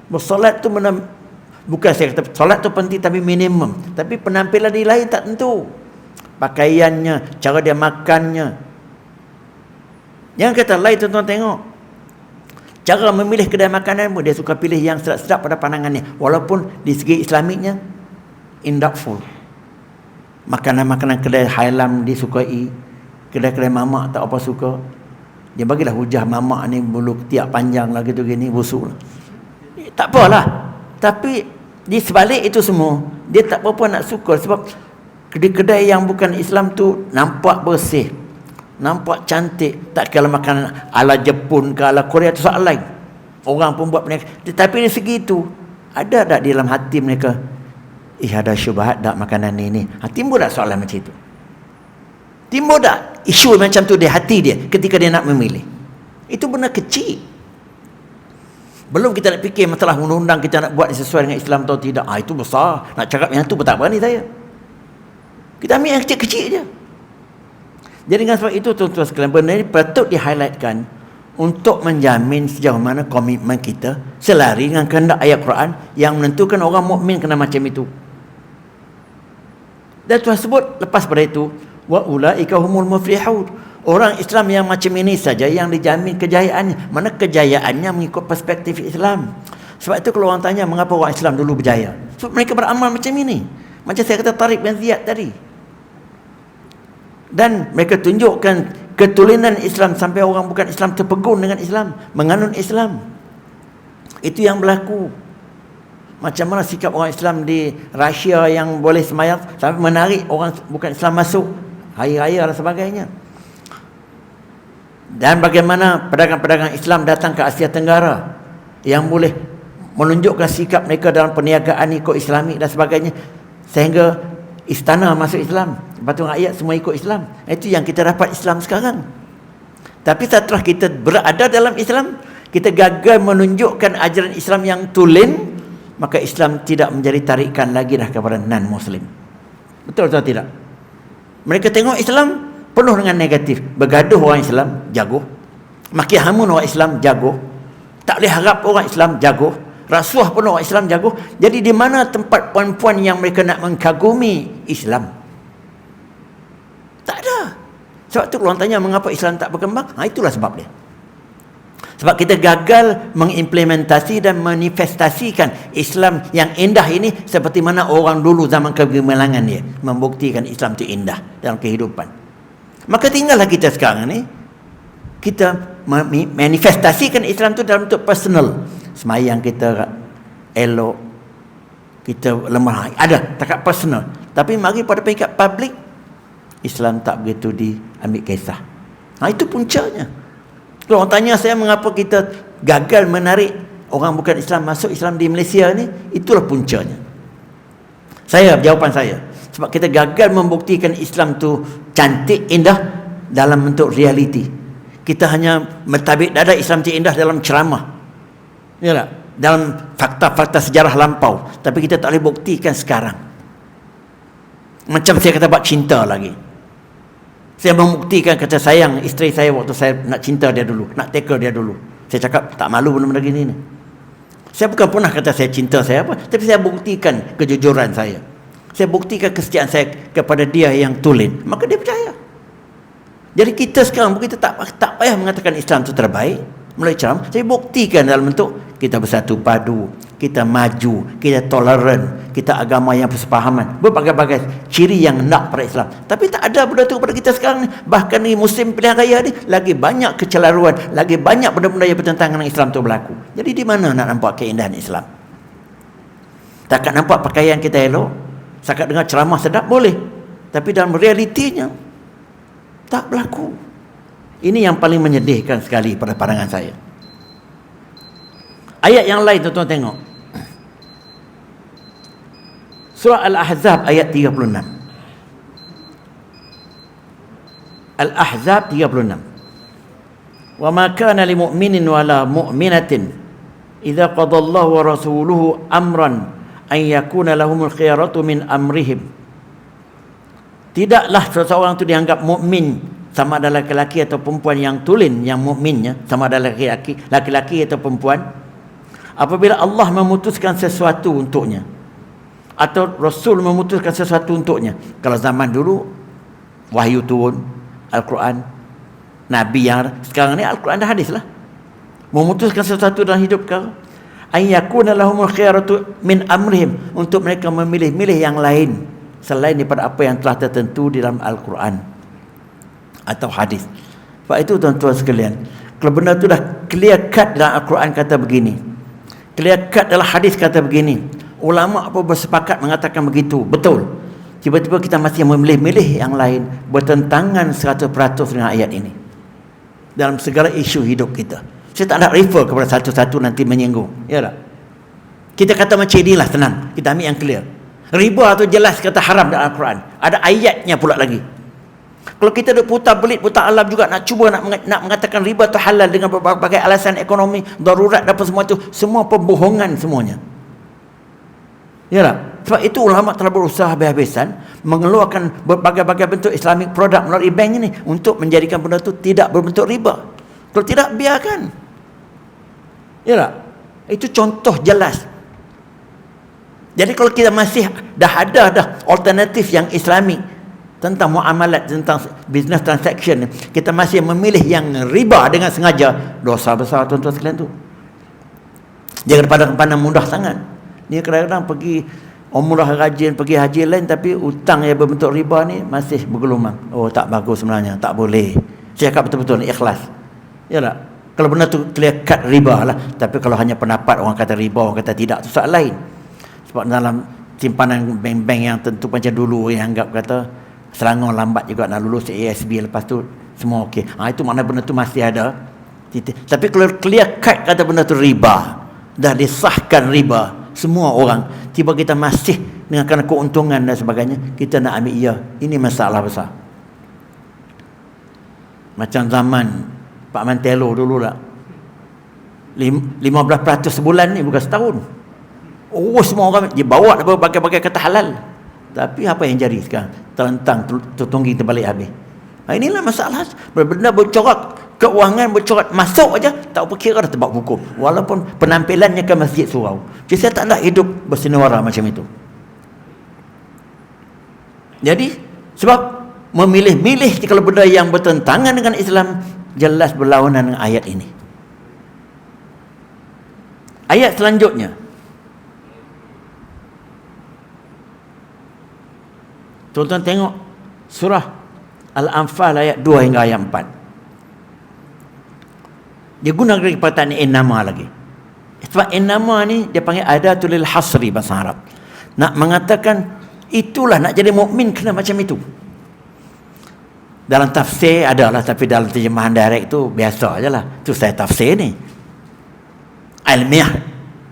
Bersolat tu bukan saya kata solat tu penting, tapi minimum. Tapi penampilan dia lain tak tentu. Pakaiannya, cara dia makannya. Jangan kata lain, tuan-tuan tengok. Cara memilih kedai makanan pun dia suka pilih yang sedap-sedap pada pandangannya, walaupun di segi Islamiknya indakful. Makanan-makanan kedai halam disukai, kedai-kedai mamak tak apa suka. Dia bagilah hujah mamak ni bulu ketiak panjang lah gitu gini, busuk lah. Tak apalah. Tapi di sebalik itu semua, dia tak apa-apa nak suka, sebab kedai-kedai yang bukan Islam tu nampak bersih, nampak cantik. Tak kala makanan ala Jepun ke ala Korea tu soal lain. Orang pun buat mereka. Tetapi dari segi itu, ada tak di dalam hati mereka, ada syubhat tak makanan ni? Timbul tak soalan macam itu? Timbul tak isu macam tu di hati dia ketika dia nak memilih? Itu benda kecil. Belum kita nak fikir masalah undang-undang kita nak buat sesuai dengan Islam atau tidak. Itu besar. Nak cakap yang tu tak berani saya. Kita ambil yang kecil-kecil je. Jadi dengan sebab itu, tuan-tuan sekalian, benda ini patut di-highlightkan untuk menjamin sejauh mana komitmen kita selari dengan kehendak ayat Quran yang menentukan orang mukmin kena macam itu. Dan Tuhan sebut lepas pada itu, wa ulaika humul muflihun. Orang Islam yang macam ini saja yang dijamin kejayaannya. Mana kejayaannya mengikut perspektif Islam. Sebab itu kalau orang tanya mengapa orang Islam dulu berjaya, sebab mereka beramal macam ini. Macam saya kata Tariq bin Ziyad tadi. Dan mereka tunjukkan ketulinan Islam sampai orang bukan Islam terpegun dengan Islam, menganut Islam. Itu yang berlaku. Macam mana sikap orang Islam di Rusia yang boleh semayang sampai menarik orang bukan Islam masuk hari raya dan sebagainya. Dan bagaimana pedagang-pedagang Islam datang ke Asia Tenggara yang boleh menunjukkan sikap mereka dalam perniagaan ikut Islamik dan sebagainya, sehingga istana masuk Islam, batu rakyat semua ikut Islam. Itu yang kita dapat Islam sekarang. Tapi setelah kita berada dalam Islam, kita gagal menunjukkan ajaran Islam yang tulen, maka Islam tidak menjadi tarikan lagi dah kepada non-Muslim. Betul atau tidak? Mereka tengok Islam penuh dengan negatif. Bergaduh orang Islam, jago. Maki hamun orang Islam, jago. Tak boleh harap orang Islam, jago. Rasuah pun orang Islam, jago. Jadi di mana tempat puan-puan yang mereka nak mengkagumi Islam? Tak ada. Sebab tu kalau orang tanya mengapa Islam tak berkembang, itulah sebab dia. Sebab kita gagal mengimplementasi dan manifestasikan Islam yang indah ini seperti mana orang dulu zaman kegemilangan dia membuktikan Islam itu indah dalam kehidupan. Maka tinggallah kita sekarang ni, kita manifestasikan Islam tu dalam bentuk personal. Semayang kita elok, kita lemah, ada takat personal. Tapi mari pada peringkat public, Islam tak begitu diambil kisah. Itu puncanya. Kalau orang tanya saya mengapa kita gagal menarik orang bukan Islam masuk Islam di Malaysia ni, itulah puncanya. Jawapan saya, sebab kita gagal membuktikan Islam tu cantik, indah dalam bentuk realiti. Kita hanya mentabik dada Islam tu indah dalam ceramah, ya tak? Dalam fakta-fakta sejarah lampau. Tapi kita tak boleh buktikan sekarang. Macam saya kata buat cinta lagi. Saya membuktikan kata sayang isteri saya waktu saya nak cinta dia dulu, nak tackle dia dulu. Saya cakap tak malu benda-benda gini ni. Saya bukan pernah kata saya cinta saya apa, tapi saya buktikan kejujuran saya. Saya buktikan kesetiaan saya kepada dia yang tulen, maka dia percaya. Jadi kita sekarang kita tak payah mengatakan Islam itu terbaik melalui ceramah. Saya buktikan dalam bentuk kita bersatu padu, kita maju, kita toleran, kita agama yang bersepahaman, berbagai-bagai ciri yang nak pada Islam. Tapi tak ada benda tu pada kita sekarang ni. Bahkan ni musim pilihan raya ni lagi banyak kecelaruan, lagi banyak benda-benda yang bertentangan dengan Islam tu berlaku. Jadi di mana nak nampak keindahan Islam? Takkan nampak pakaian kita elok, sakat dengar ceramah sedap boleh, tapi dalam realitinya tak berlaku. Ini yang paling menyedihkan sekali pada pandangan saya. Ayat yang lain tuan-tuan tengok. Surah Al-Ahzab ayat 36. Al-Ahzab 36. Wa ma kana lil mu'minin wala mu'minatin idza qada Allahu wa rasuluhu amran an yakuna lahumul khiyaratu min amrihim. Tidaklah seseorang itu dianggap mukmin, sama ada laki-laki atau perempuan yang tulen, yang mukminnya sama ada laki-laki atau perempuan, apabila Allah memutuskan sesuatu untuknya atau Rasul memutuskan sesuatu untuknya. Kalau zaman dulu wahyu turun, Al-Quran, Nabi yang sekarang ni Al-Quran dan hadis lah, memutuskan sesuatu dalam hidup kau, ayyakuna lahumul khiyaratu min amrihim, untuk mereka memilih-milih yang lain selain daripada apa yang telah tertentu di dalam Al-Quran atau hadis. Sebab itu tuan-tuan sekalian, kalau benda tu dah clear cut dalam Al-Quran kata begini, clear cut dalam hadis kata begini, ulama apa bersepakat mengatakan begitu, betul, tiba-tiba kita masih memilih-milih yang lain, bertentangan 100% dengan ayat ini dalam segala isu hidup kita. Saya tak nak refer kepada satu-satu nanti menyinggung, ya tak? Kita kata macam inilah, tenang, kita ambil yang clear. Riba tu jelas kata haram dalam Al-Quran, ada ayatnya pula lagi. Kalau kita duk putar belit, putar alam juga nak cuba nak mengatakan riba tu halal dengan berbagai alasan ekonomi, darurat apa semua tu, semua pembohongan semuanya. Ya tak? Sebab itu ulama telah berusaha habis-habisan mengeluarkan berbagai-bagai bentuk Islamic product melalui bank ini untuk menjadikan benda itu tidak berbentuk riba. Kalau tidak, biarkan. Ya tak? Itu contoh jelas. Jadi kalau kita masih dah alternatif yang Islami tentang muamalat, tentang business transaction, kita masih memilih yang riba dengan sengaja, dosa besar tuan-tuan sekalian tu. Jangan pandang mudah sangat. Dia kadang-kadang pergi umrah rajin, pergi haji lain, tapi hutang yang berbentuk riba ni masih bergelumang. Oh, tak bagus sebenarnya, tak boleh. Saya cakap betul-betul ikhlas. Ya tak? Kalau benda tu clear cut riba lah. Tapi kalau hanya pendapat orang kata riba, orang kata tidak, tu soal lain. Sebab dalam simpanan bank-bank yang tentu macam dulu yang anggap kata Selangor lambat juga nak lulus ASB, lepas tu semua okey. Itu makna benda tu masih ada. Tapi kalau clear cut kata benda tu riba, dah disahkan riba, semua orang, tiba kita masih dengan kerana keuntungan dan sebagainya, kita nak ambil iya. Ini masalah besar. Macam zaman Pak Mantelo dulu lah, 15% sebulan ni, bukan setahun. Oh, semua orang dia bawa berbagai-bagai kata halal. Tapi apa yang jadi sekarang? Terlentang, tertungging, terbalik habis. Inilah masalah. Benda bercorak keuangan, bercorak masuk aja, tak berkira dah tebak hukum. Walaupun penampilannya ke masjid surau. Jadi saya tak nak hidup bersinawara macam itu. Jadi sebab memilih-milih kalau benda yang bertentangan dengan Islam, jelas berlawanan dengan ayat ini. Ayat selanjutnya, tuan-tuan tengok surah Al-Anfal ayat 2 hingga ayat 4. Dia guna perkataan innama lagi. Sebab innama ni dia panggil adatul lil hasri bahasa Arab. Nak mengatakan itulah, nak jadi mukmin kena macam itu. Dalam tafsir adalah, tapi dalam terjemahan direct tu biasa ajalah. Tu saya tafsir ni. Ilmiah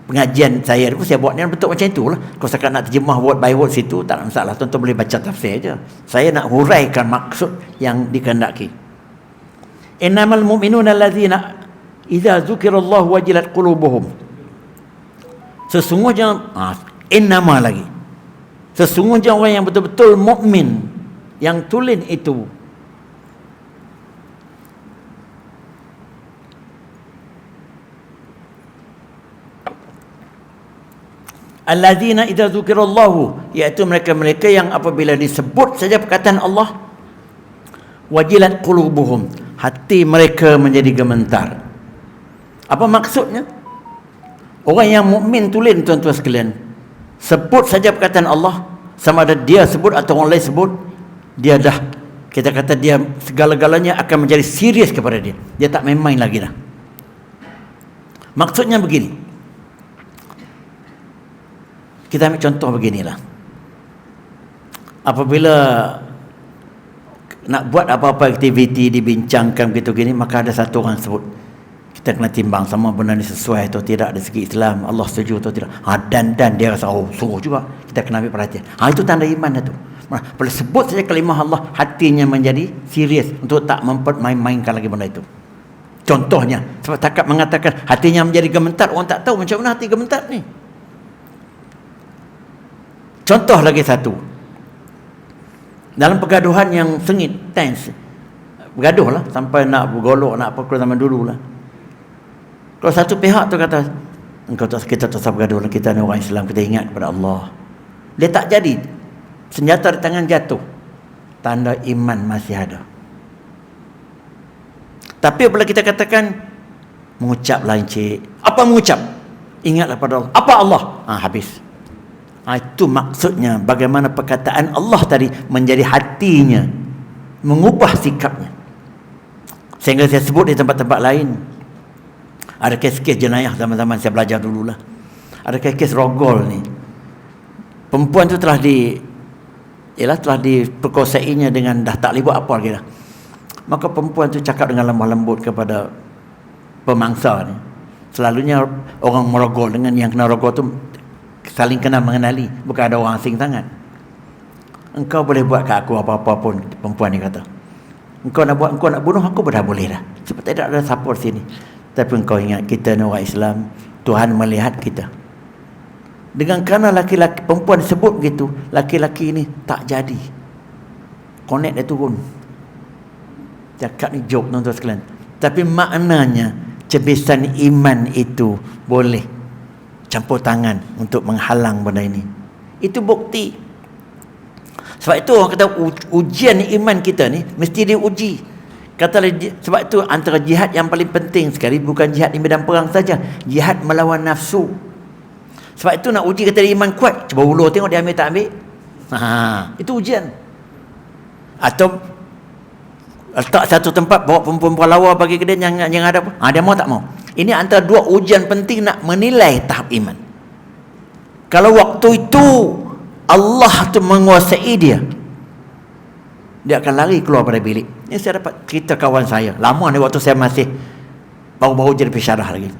pengajian saya pun saya buat ni bentuk macam itulah. Kalau saya nak terjemah word by word situ tak ada masalah, tuan-tuan boleh baca tafsir aja. Saya nak huraikan maksud yang dikehendaki. Innamal mu'minuna allazina idza dzukirallahu wajilat qulubuhum. Sesungguhnya innama lagi. Sesungguhnya orang yang betul-betul mukmin, yang tulen itu, allazina idza dzukirallahu, iaitu mereka-mereka yang apabila disebut saja perkataan Allah, wajilat qulubuhum, hati mereka menjadi gemetar. Apa maksudnya? Orang yang mukmin tulen tuan-tuan sekalian, sebut saja perkataan Allah, sama ada dia sebut atau orang lain sebut, dia dah, kita kata dia segala-galanya akan menjadi serius kepada dia. Dia tak main-main lagi dah. Maksudnya begini, kita ambil contoh beginilah. Apabila nak buat apa-apa aktiviti dibincangkan begitu gini, maka ada satu orang sebut, kita Kita kena timbang sama benda ni sesuai atau tidak dari segi Islam, Allah setuju atau tidak. Dan dia rasa sungguh juga, kita kena ambil perhatian. Itu tanda iman tu. Bila sebut saja kalimah Allah, hatinya menjadi serius untuk tak main-mainkan lagi benda itu. Contohnya, sebab takat mengatakan hatinya menjadi gemetar, orang tak tahu macam mana hati gemetar ni. Contoh lagi satu. Dalam pergaduhan yang sengit, tense, bergaduh lah sampai nak bergolok, nak apa zaman dulu lah. Kalau satu pihak tu kata, kita tak usah bergaduh, kita ni orang Islam, kita ingat kepada Allah. Dia tak jadi, senjata di tangan jatuh, tanda iman masih ada. Tapi bila kita katakan, mengucaplah encik, apa mengucap? Ingatlah pada Allah. Apa Allah? Habis. Itu maksudnya bagaimana perkataan Allah tadi menjadi hatinya, mengubah sikapnya. Sehingga saya sebut di tempat-tempat lain, ada kes-kes jenayah zaman-zaman saya belajar dululah. Ada kes-kes rogol ni. Perempuan tu telah diperkosainya dengan dah tak boleh buat apa lagi dah. Maka perempuan tu cakap dengan lemah lembut kepada pemangsa ni. Selalunya orang merogol dengan yang kena rogol tu saling kenal mengenali, bukan ada orang asing sangat. Engkau boleh buat kat aku apa-apa pun, perempuan ni kata. Engkau nak bunuh aku pun dah boleh dah. Sebab tidak ada siapa di sini. Tapi engkau ingat, kita ni orang Islam, Tuhan melihat kita. Dengan kerana laki-laki, perempuan sebut begitu, laki-laki ini tak jadi. Connect dia turun. Cakap ni joke tuan-tuan sekalian. Tapi maknanya, cebisan iman itu boleh campur tangan untuk menghalang benda ini. Itu bukti. Sebab itu orang kata ujian iman kita ni mesti diuji. Sebab itu antara jihad yang paling penting sekali bukan jihad di medan perang saja, jihad melawan nafsu. Sebab itu nak uji kata iman kuat, cuba ulur tengok dia ambil tak ambil. Itu ujian. Atau letak satu tempat bawa perempuan lawa bagi ke dia yang ada apa? Dia mau tak mau. Ini antara dua ujian penting nak menilai tahap iman. Kalau waktu itu Allah tu menguasai dia akan lari keluar pada bilik. Ini saya dapat cerita kawan saya. Lama ni waktu saya masih baru-baru jadi pesyarah lagi.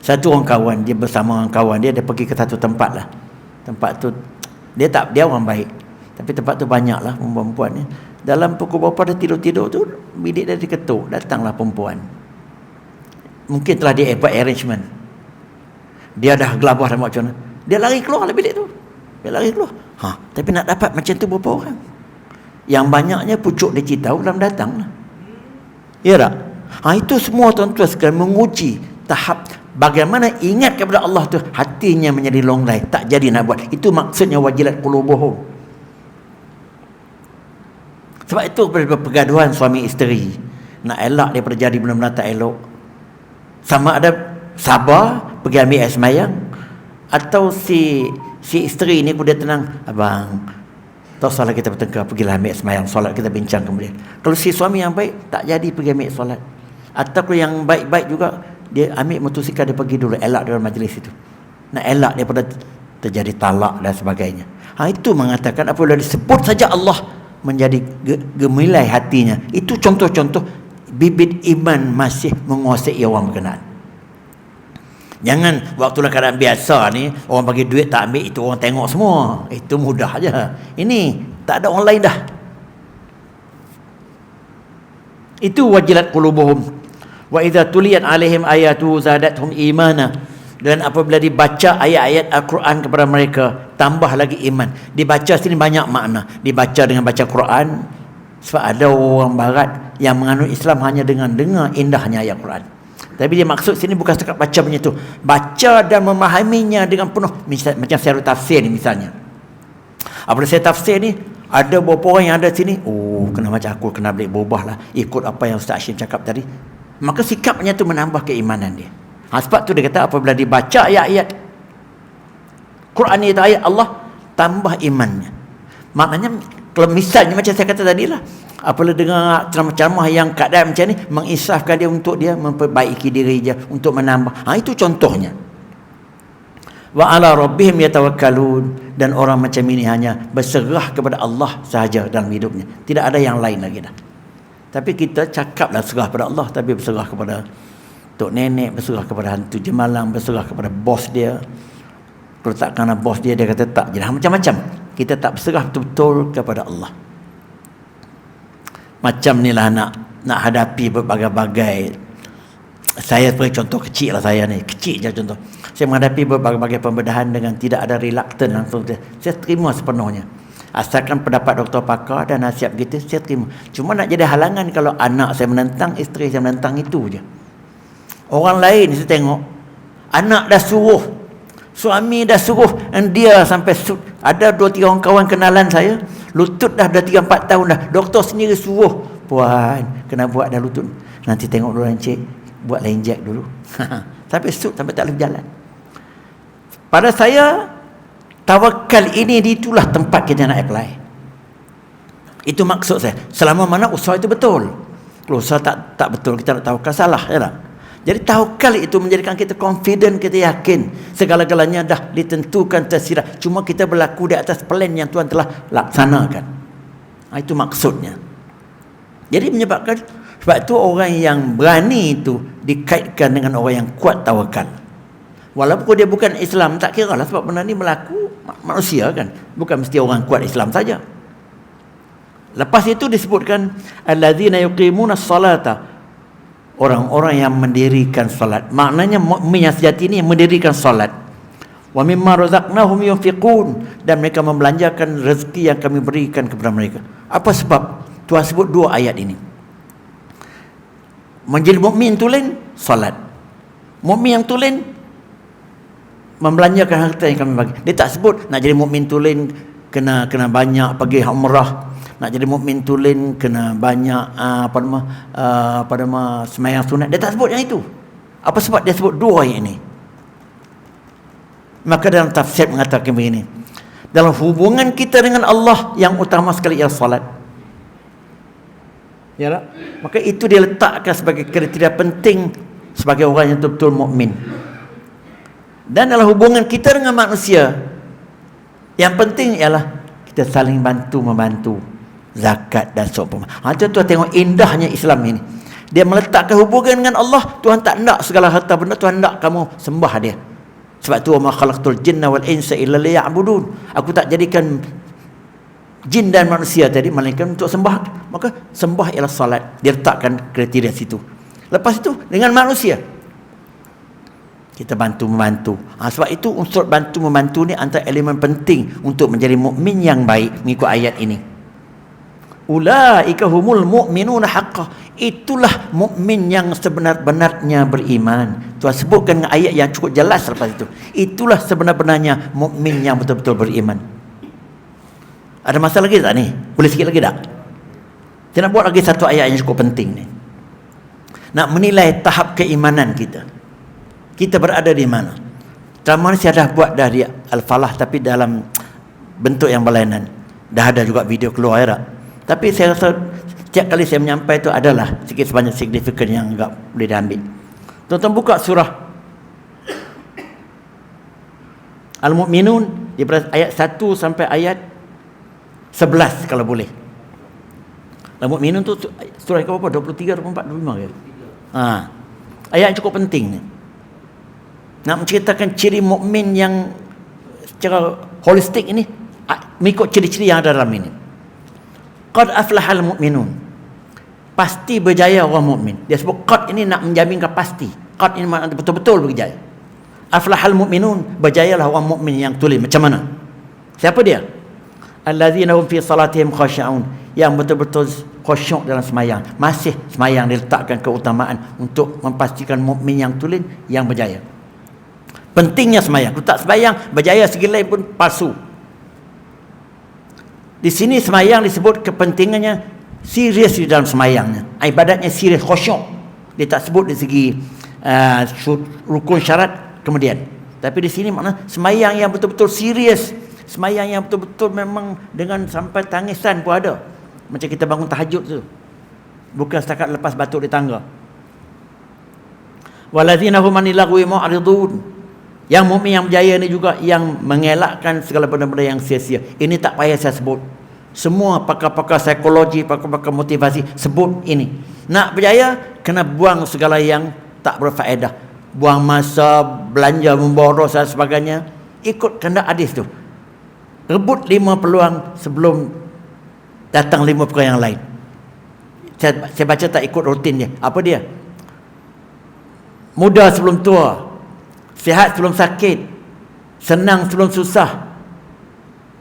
Satu orang kawan, dia bersama orang kawan dia pergi ke satu tempat lah. Tempat tu dia orang baik. Tapi tempat tu banyak lah perempuan ni. Dalam pukul berapa dia tidur-tidur tu, bilik dia diketuk, datanglah perempuan. Mungkin telah dia buat arrangement. Dia dah gelabah dan macam mana. Dia lari keluar dari bilik tu. Dia lari keluar. Tapi nak dapat macam tu berapa orang? Yang banyaknya pucuk dia cerita belum datang lah. Ya tak? Itu semua tuan-tuan sekalian menguji tahap bagaimana ingat kepada Allah tu, hatinya menjadi longlai, tak jadi nak buat. Itu maksudnya wajilat qulubuhum. Sebab itu pergaduhan suami isteri, nak elak daripada jadi benda-benda tak elok, sama ada sabar pergi ambil air semayang, atau si isteri ni pun dia tenang, abang tak salah kita bertengkar, pergilah ambil semayang, solat kita bincang kemudian. Kalau si suami yang baik tak jadi pergi ambil solat, atau kalau yang baik-baik juga dia ambil motosikal, dia pergi dulu elak dalam majlis itu, nak elak daripada terjadi talak dan sebagainya. Itu mengatakan apabila disebut saja Allah menjadi gemilai hatinya. Itu contoh-contoh bibit iman masih menguasai orang berkenaan. Jangan waktu lah keadaan biasa ni, orang bagi duit tak ambil, itu orang tengok semua, itu mudah aja. Ini tak ada orang lain dah. Itu wajilat qulubuhum. Wa idza tuliyat alaihim ayatu zadatuhum imana. Dan apabila dibaca ayat-ayat Al-Quran kepada mereka, tambah lagi iman. Dibaca sini banyak makna. Dibaca dengan baca Quran. Sebab ada orang barat yang menganut Islam hanya dengan dengar indahnya ayat Quran. Tapi dia maksud sini bukan setakat baca macam itu. Baca dan memahaminya dengan penuh. Macam saya tafsir ni misalnya. Apabila saya tafsir ni, ada beberapa orang yang ada sini, kena macam aku, kena balik berubah lah, ikut apa yang Ustaz Hashim cakap tadi. Maka sikapnya tu menambah keimanan dia. Sebab tu dia kata apabila dibaca ayat-ayat Quran itu ayat Allah, tambah imannya. Maknanya kalau misalnya macam saya kata tadi lah, apabila dengar ceramah-ceramah yang keadaan macam ni, mengisafkan dia untuk dia memperbaiki diri dia, untuk menambah. Itu contohnya. Wa ala rabbihim yatawakkalun. Dan orang macam ini hanya berserah kepada Allah sahaja dalam hidupnya. Tidak ada yang lain lagi dah. Tapi kita cakaplah serah kepada Allah, tapi berserah kepada tok nenek berserah kepada hantu jemalang, berserah kepada bos dia. Kalau tak kerana bos dia kata tak, jadi macam-macam. Kita tak berserah betul-betul kepada Allah. Macam ni lah nak hadapi berbagai-bagai. Saya sebagai contoh kecil lah, saya ni kecil je contoh. Saya menghadapi berbagai-bagai pembedahan dengan tidak ada reluctant langsung. Saya terima sepenuhnya. Asalkan pendapat doktor pakar dan nasihat begitu, saya terima. Cuma nak jadi halangan kalau anak saya menentang, isteri saya menentang, itu je. Orang lain saya tengok, anak dah suruh, suami dah suruh, dan dia sampai ada 2-3 orang kawan kenalan saya, lutut dah 3-4 tahun dah. Doktor sendiri suruh, puan kena buat dah lutut. Nanti tengok dulu encik, buat lain jack dulu. Sampai sampai tak boleh berjalan. Pada saya, tawakal ini itulah tempat kita nak apply. Itu maksud saya. Selama mana usaha itu betul. Kalau usaha tak betul, kita nak tawakal, salah, ya tak? Jadi tawakal itu menjadikan kita confident, kita yakin segala-galanya dah ditentukan, tersirat. Cuma kita berlaku di atas plan yang Tuhan telah laksanakan. Itu maksudnya. Jadi menyebabkan, sebab itu orang yang berani itu dikaitkan dengan orang yang kuat tawakal. Walaupun dia bukan Islam, tak kira lah, sebab benda ni berlaku manusia kan. Bukan mesti orang kuat Islam saja. Lepas itu disebutkan allazina yuqimuna as-salata, orang-orang yang mendirikan salat. Maknanya mukmin yang sejati ini yang mendirikan salat. Wa mimma razaqnahum yunfiqun, dan mereka membelanjakan rezeki yang kami berikan kepada mereka. Apa sebab Tuhan sebut 2 ayat ini? Menjadi mukmin tulen salat. Mukmin yang tulen membelanjakan harta yang kami bagi. Dia tak sebut nak jadi mukmin tulen kena banyak pergi umrah. Nak jadi mukmin tulen kena banyak sembahyang sunat. Dia tak sebut yang itu. Apa sebab dia sebut 2 ayat ini? Maka dalam tafsir mengatakan begini, dalam hubungan kita dengan Allah yang utama sekali ialah salat. Ya tak? Maka itu dia letakkan sebagai kriteria penting sebagai orang yang betul-betul mukmin. Dan dalam hubungan kita dengan manusia, yang penting ialah kita saling bantu-membantu, zakat dan seumpama. Tuan-tuan tengok indahnya Islam ini. Dia meletakkan hubungan dengan Allah. Tuhan tak nak segala harta benda, Tuhan nak kamu sembah dia. Sebab tu ma khalaqtul jinna wal insa illa liya'budun. Aku tak jadikan jin dan manusia tadi melainkan untuk sembah. Maka sembah ialah salat. Dia letakkan kriteria situ. Lepas itu dengan manusia kita bantu-membantu. Sebab itu unsur bantu-membantu ni antara elemen penting untuk menjadi mukmin yang baik mengikut ayat ini. Ulaika humul mu'minuna haqqan. Itulah mukmin yang sebenar-benarnya beriman. Tuhan sebutkan dengan ayat yang cukup jelas lepas itu. Itulah sebenar-benarnya mukmin yang betul-betul beriman. Ada masalah lagi tak ni? Boleh sikit lagi tak? Saya nak buat lagi satu ayat yang cukup penting ni. Nak menilai tahap keimanan kita. Kita berada di mana? Selama ni saya dah buat dah di Al-Falah, tapi dalam bentuk yang berlainan. Dah ada juga video keluar ya tak? Tapi saya rasa setiap kali saya menyampaikan itu adalah sikit sebanyak signifikan yang agak boleh diambil. Tuan-tuan buka surah Al-Mu'minun daripada ayat 1 sampai ayat 11 kalau boleh. Al-Mu'minun tu surah ke berapa? 23, 24, 25 ke? Ayat yang cukup penting ni. Nak menceritakan ciri mukmin yang secara holistik ini mengikut ciri-ciri yang ada dalam ini. Qad aflahal mu'minun. Pasti berjaya orang mukmin. Dia sebut qad ini nak menjaminkan pasti. Qad ini maknanya betul-betul berjaya. Aflahal mu'minun, berjayalah orang mukmin yang tulen. Macam mana? Siapa dia? Allazina hum fi salatihim khashi'un, yang betul-betul khusyuk dalam semayang. Masih semayang diletakkan keutamaan untuk memastikan mukmin yang tulen yang berjaya. Pentingnya semayang. Kalau tak semayang, berjaya segi lain pun palsu. Di sini semayang disebut kepentingannya serius di dalam semayangnya. Ibadatnya serius, khusyuk. Dia tak sebut di segi rukun syarat kemudian. Tapi di sini makna semayang yang betul-betul serius. Semayang yang betul-betul memang dengan sampai tangisan pun ada. Macam kita bangun tahajud tu. Bukan setakat lepas batuk di tangga. Walazina hum anil lagwi mu'ridun. Yang mukmin yang berjaya ni juga yang mengelakkan segala benda-benda yang sia-sia. Ini tak payah saya sebut. Semua pakar-pakar psikologi, pakar-pakar motivasi sebut ini. Nak berjaya, kena buang segala yang tak berfaedah. Buang masa, belanja memboros dan sebagainya. Ikut kehendak hadis tu. Rebut 5 peluang sebelum datang 5 perkara yang lain. Saya baca tak ikut rutin dia. Apa dia? Muda sebelum tua, sihat sebelum sakit, senang sebelum susah.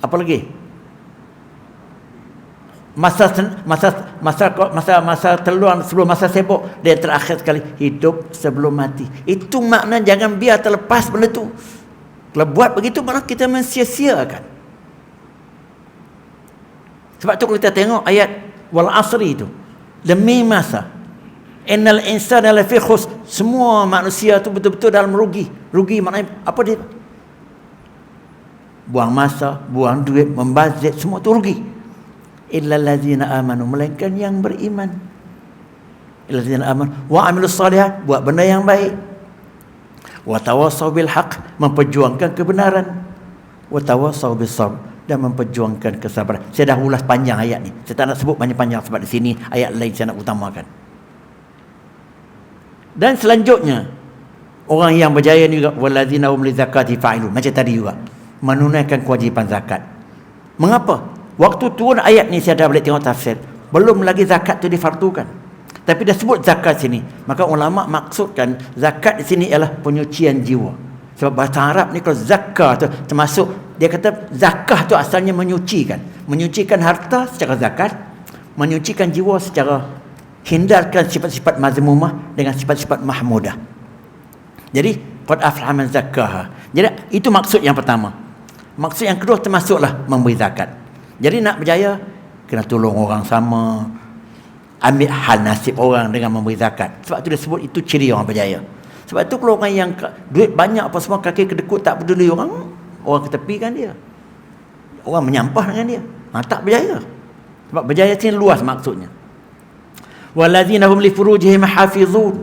Apa lagi? Masa terluang sebelum masa sibuk, dan terakhir sekali hidup sebelum mati. Itu makna jangan biar terlepas benda tu. Kalau buat begitu malah kita mensia-siakan. Sebab tu kalau kita tengok ayat wal asri itu, demi masa, innal insana lafi khusr, semua manusia tu betul-betul dalam rugi. Rugi maknanya apa dia? Buang masa, buang duit, membazir, semua tu rugi. Illa allazina amanu, melainkan yang beriman. Illa allazina amanu wa amilus salihat, buat benda yang baik. Wa tawassaw bil haqq, memperjuangkan kebenaran. Wa tawassaw bis sabr, dan memperjuangkan kesabaran. Saya dah ulas panjang ayat ni. Saya tak nak sebut panjang-panjang sebab di sini ayat lain saya nak utamakan. Dan selanjutnya, orang yang berjaya ni juga wallazina hum lizakati fa'ilun, macam tadi juga, menunaikan kewajipan zakat. Mengapa? Waktu turun ayat ni saya dah balik tengok tafsir, belum lagi zakat tu difardukan, tapi dah sebut zakat sini. Maka ulama maksudkan zakat di sini ialah penyucian jiwa. Sebab bahasa Arab ni kalau zakat tu termasuk, dia kata zakah tu asalnya menyucikan. Menyucikan harta secara zakat, menyucikan jiwa secara hindarkan sifat-sifat mazmumah dengan sifat-sifat mahmudah. Jadi qad aflaha man zakkaha. Jadi itu maksud yang pertama. Maksud yang kedua termasuklah memberi zakat. Jadi nak berjaya kena tolong orang sama, ambil hal nasib orang dengan memberi zakat. Sebab tu dia sebut itu ciri orang berjaya. Sebab tu kalau orang yang duit banyak apa semua, kaki kedekut, tak peduli orang ketepikan dia, orang menyampah dengan dia, tak berjaya. Sebab berjaya sini luas maksudnya. Wallazina hum li furujihim hafizun,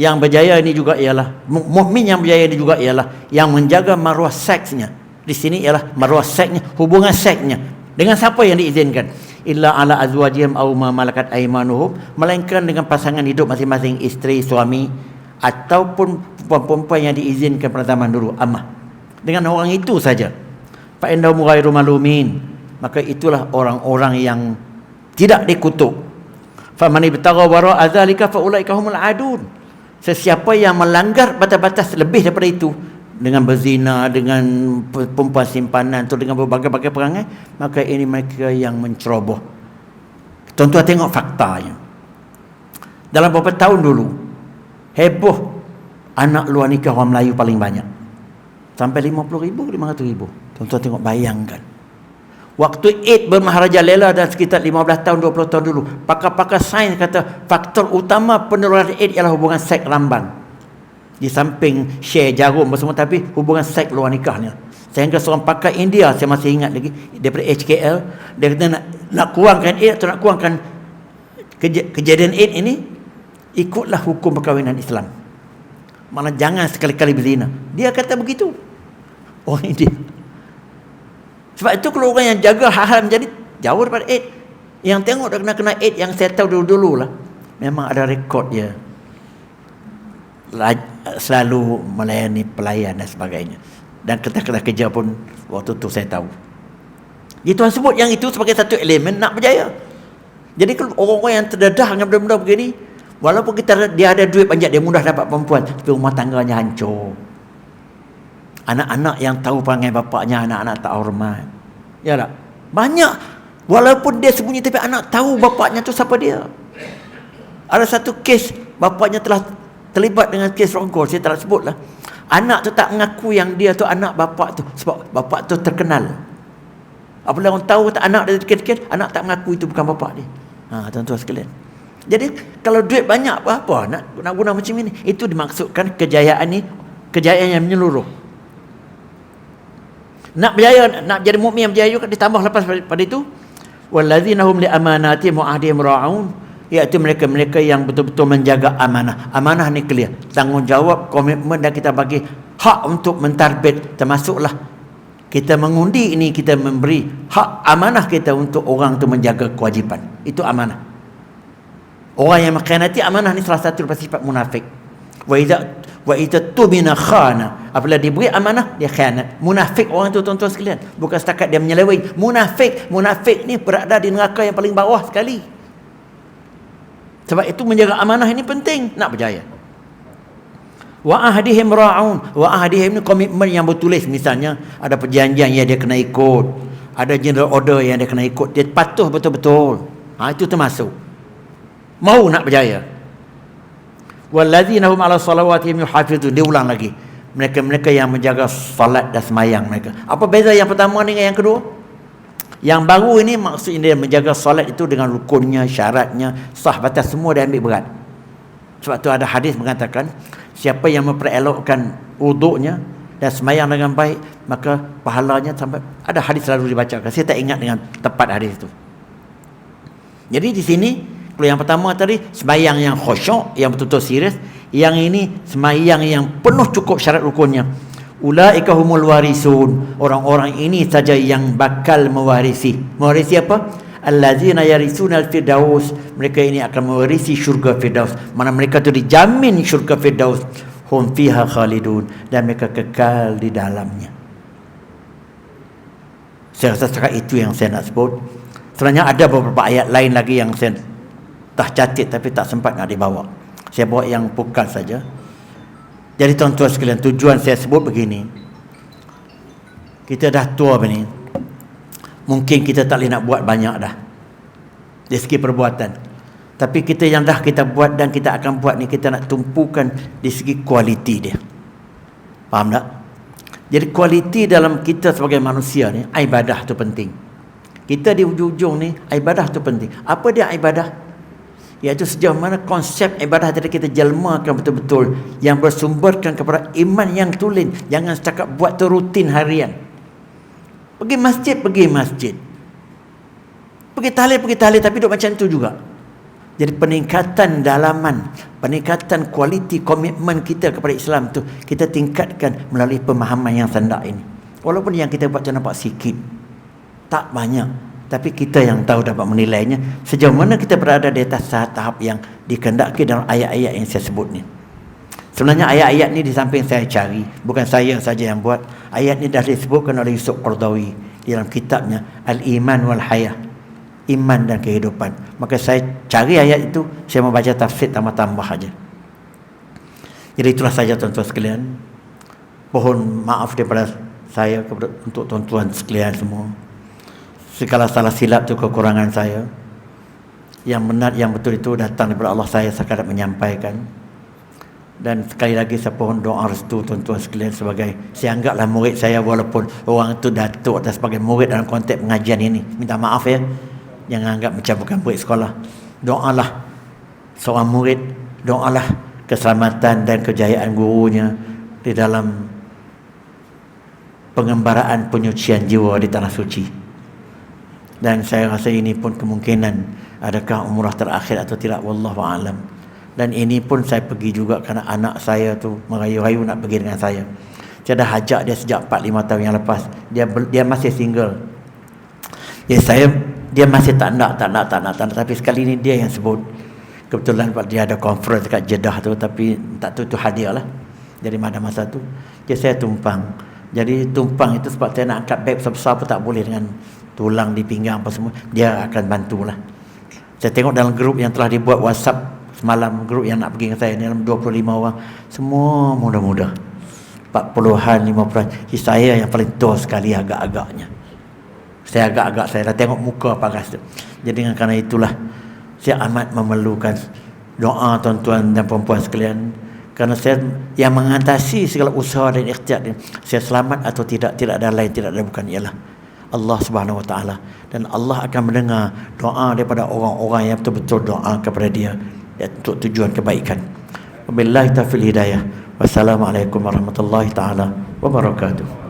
yang berjaya ini juga ialah mukmin, yang berjaya ini juga ialah yang menjaga maruah seksnya. Di sini ialah maruah seksnya, hubungan seksnya dengan siapa yang diizinkan? Illa ala azwajihim aw ma malakat aymanuhum, melainkan dengan pasangan hidup masing-masing, isteri, suami, ataupun perempuan yang diizinkan pada zaman dulu, amah. Dengan orang itu saja. Fa innahum ghairu malumin, maka itulah orang-orang yang tidak dikutuk. Faman ibtagha wara'a dzalika fa ulaika humul adun. Sesiapa yang melanggar batas-batas lebih daripada itu, dengan berzina, dengan perempuan simpanan atau dengan berbagai-bagai perangai, maka ini mereka yang menceroboh. Tuan-tuan tengok faktanya. Dalam beberapa tahun dulu, heboh anak luar nikah orang Melayu paling banyak. Sampai 50,000, 500,000. Tuan-tuan tengok, bayangkan. Waktu Eid bermaharajalela dan sekitar 15 tahun, 20 tahun dulu, pakar-pakar sains kata faktor utama penurunan Eid ialah hubungan seks rambang. Di samping share jarum semua, tapi hubungan seks luar nikahnya. Sehingga seorang pakar India, saya masih ingat lagi, daripada HKL, dia kata nak kurangkan Eid atau nak kurangkan kejadian Eid ini, ikutlah hukum perkahwinan Islam. Maksudnya jangan sekali-kali berzina. Dia kata begitu, orang India. Sebab itu kalau orang yang jaga hal-hal menjadi jauh daripada Eid, yang tengok dah kena Eid, yang saya tahu dulu-dulu lah, memang ada rekod dia selalu melayani pelayan dan sebagainya, dan kedah-kedah kerja pun waktu tu saya tahu. Jadi Tuhan sebut yang itu sebagai satu elemen nak berjaya. Jadi kalau orang-orang yang terdedah dengan benda-benda begini, walaupun dia ada duit banyak, dia mudah dapat perempuan, tapi rumah tangganya hancur. Anak-anak yang tahu perangai bapaknya, anak-anak tak hormat. Ya tak? Banyak. Walaupun dia sembunyi, tapi anak tahu bapaknya tu siapa dia. Ada satu kes, bapaknya telah terlibat dengan kes rongkol, saya tak sebut lah. Anak tu tak mengaku yang dia tu anak bapak tu, sebab bapak tu terkenal. Apabila orang tahu tak anak dia dikit-dikit, anak tak mengaku itu bukan bapak dia. Tuan-tuan sekalian. Jadi kalau duit banyak apa nak guna macam ini. Itu dimaksudkan kejayaan ni, kejayaan yang menyeluruh. Nak berjaya, nak jadi mukmin yang berjaya juga, ditambah lepas pada itu, wallazina hum li amanatihim wa ahdihim ra'un, iaitu mereka yang betul-betul menjaga amanah. Amanah ni clear, tanggungjawab, komitmen, dan kita bagi hak untuk mentarbit, termasuklah kita mengundi ini, kita memberi hak amanah kita untuk orang tu menjaga kewajipan. Itu amanah. Orang yang mengkhianati amanah ni salah satu sifat munafik. Wa idza tumina khana, apabila diberi amanah dia khianat. Munafik orang tu tuan-tuan sekalian, bukan setakat dia menyeleweng. Munafik ni berada di neraka yang paling bawah sekali. Sebab itu menjaga amanah ini penting nak berjaya. Wa ahdihim ra'un. Wa ahdihim ni komitmen yang bertulis. Misalnya ada perjanjian yang dia kena ikut, ada general order yang dia kena ikut, dia patuh betul-betul. Itu termasuk mau nak berjaya. Wallazina hum 'ala salawatihim yuhafizun. Dia ulang lagi, mereka-mereka yang menjaga salat dan semayang mereka. Apa beza yang pertama dengan yang kedua? Yang baru ini maksudnya dia menjaga salat itu dengan rukunnya, syaratnya, sah batas semua dia ambil berat. Sebab tu ada hadis mengatakan, siapa yang memperelokkan wuduknya dan semayang dengan baik, maka pahalanya sampai, ada hadis selalu dibacakan. Saya tak ingat dengan tepat hadis itu. Jadi di sini, kalau yang pertama tadi semayang yang khusyuk, yang betul-betul serius. Yang ini semayang yang penuh cukup syarat rukunnya. Ulaika humul warisun. Orang-orang ini saja yang bakal mewarisi. Mewarisi apa? Allazina yarisuna al-firdaus. Mereka ini akan mewarisi syurga Firdaus. Mana mereka tu dijamin syurga Firdaus. Hum fiha khalidun. Dan mereka kekal di dalamnya. Saya rasa setakat itu yang saya nak sebut. Sebenarnya ada beberapa ayat lain lagi yang saya tak catat tapi tak sempat nak dibawa. Saya bawa yang pokok saja. Jadi tuan-tuan sekalian, tujuan saya sebut begini. Kita dah tua begini. Mungkin kita tak boleh nak buat banyak dah dari segi perbuatan. Tapi kita yang dah kita buat dan kita akan buat ni, kita nak tumpukan dari segi kualiti dia. Faham tak? Jadi kualiti dalam kita sebagai manusia ni, ibadah tu penting. Kita di ujung-ujung ni, ibadah tu penting. Apa dia ibadah? Iaitu sejauh mana konsep ibadah tadi kita jelmakan betul-betul, yang bersumberkan kepada iman yang tulen. Jangan setakat buat tu rutin harian. Pergi masjid, pergi tahlil, tapi duduk macam tu juga. Jadi peningkatan dalaman, peningkatan kualiti komitmen kita kepada Islam tu, kita tingkatkan melalui pemahaman yang sandak ini. Walaupun yang kita buat tu nampak sikit, tak banyak, tapi kita yang tahu dapat menilainya sejauh mana kita berada di atas tahap yang dikehendaki dalam ayat-ayat yang saya sebut ni. Sebenarnya ayat-ayat ni di samping saya cari, bukan saya saja yang buat. Ayat ni dah disebutkan oleh Yusuf Qaradawi dalam kitabnya Al-Iman wal Hayah, iman dan kehidupan. Maka saya cari ayat itu, saya membaca tafsir tambah-tambah saja. Jadi itulah saja tuan-tuan sekalian. Mohon maaf daripada saya untuk tuan-tuan sekalian semua. Segala salah silap itu kekurangan saya. Yang benar, yang betul itu datang daripada Allah. Saya sekadar menyampaikan. Dan sekali lagi saya pohon doa restu tuan-tuan sekalian, sebagai saya anggaplah murid saya, walaupun orang itu datuk atau sebagai murid dalam konteks pengajian ini. Minta maaf ya, jangan anggap macam bukan murid sekolah. Doalah seorang murid, doalah keselamatan dan kejayaan gurunya di dalam pengembaraan penyucian jiwa di tanah suci. Dan saya rasa ini pun kemungkinan adakah umrah terakhir atau tidak, wallahu a'lam. Dan ini pun saya pergi juga kerana anak saya tu merayu-rayu nak pergi dengan saya. Saya dah ajak dia sejak 4-5 tahun yang lepas. Dia masih single. Jadi dia masih tak nak. Tapi sekali ni dia yang sebut. Kebetulan dia ada conference dekat Jeddah tu, tapi tak tahu tu hadiah lah. Jadi pada masa tu, jadi saya tumpang. Jadi tumpang itu sebab saya nak angkat beg besar-besar pun tak boleh dengan tulang di pinggang apa semua. Dia akan bantulah. Saya tengok dalam grup yang telah dibuat WhatsApp semalam, grup yang nak pergi dengan saya ni dalam 25 orang, semua muda-muda, 40-an, 50-an. Saya yang paling tua sekali agak-agaknya. Saya dah tengok muka paras tu. Jadi dengan kerana itulah saya amat memerlukan doa tuan-tuan dan perempuan sekalian, kerana saya yang mengatasi segala usaha dan ikhtiar ni, saya selamat atau tidak ada lain, tidak ada bukan, ialah Allah Subhanahu Wa Taala. Dan Allah akan mendengar doa daripada orang-orang yang betul-betul doa kepada dia untuk tujuan kebaikan. Wabillahi taufiq hidayah. Wassalamualaikum warahmatullahi taala wabarakatuh.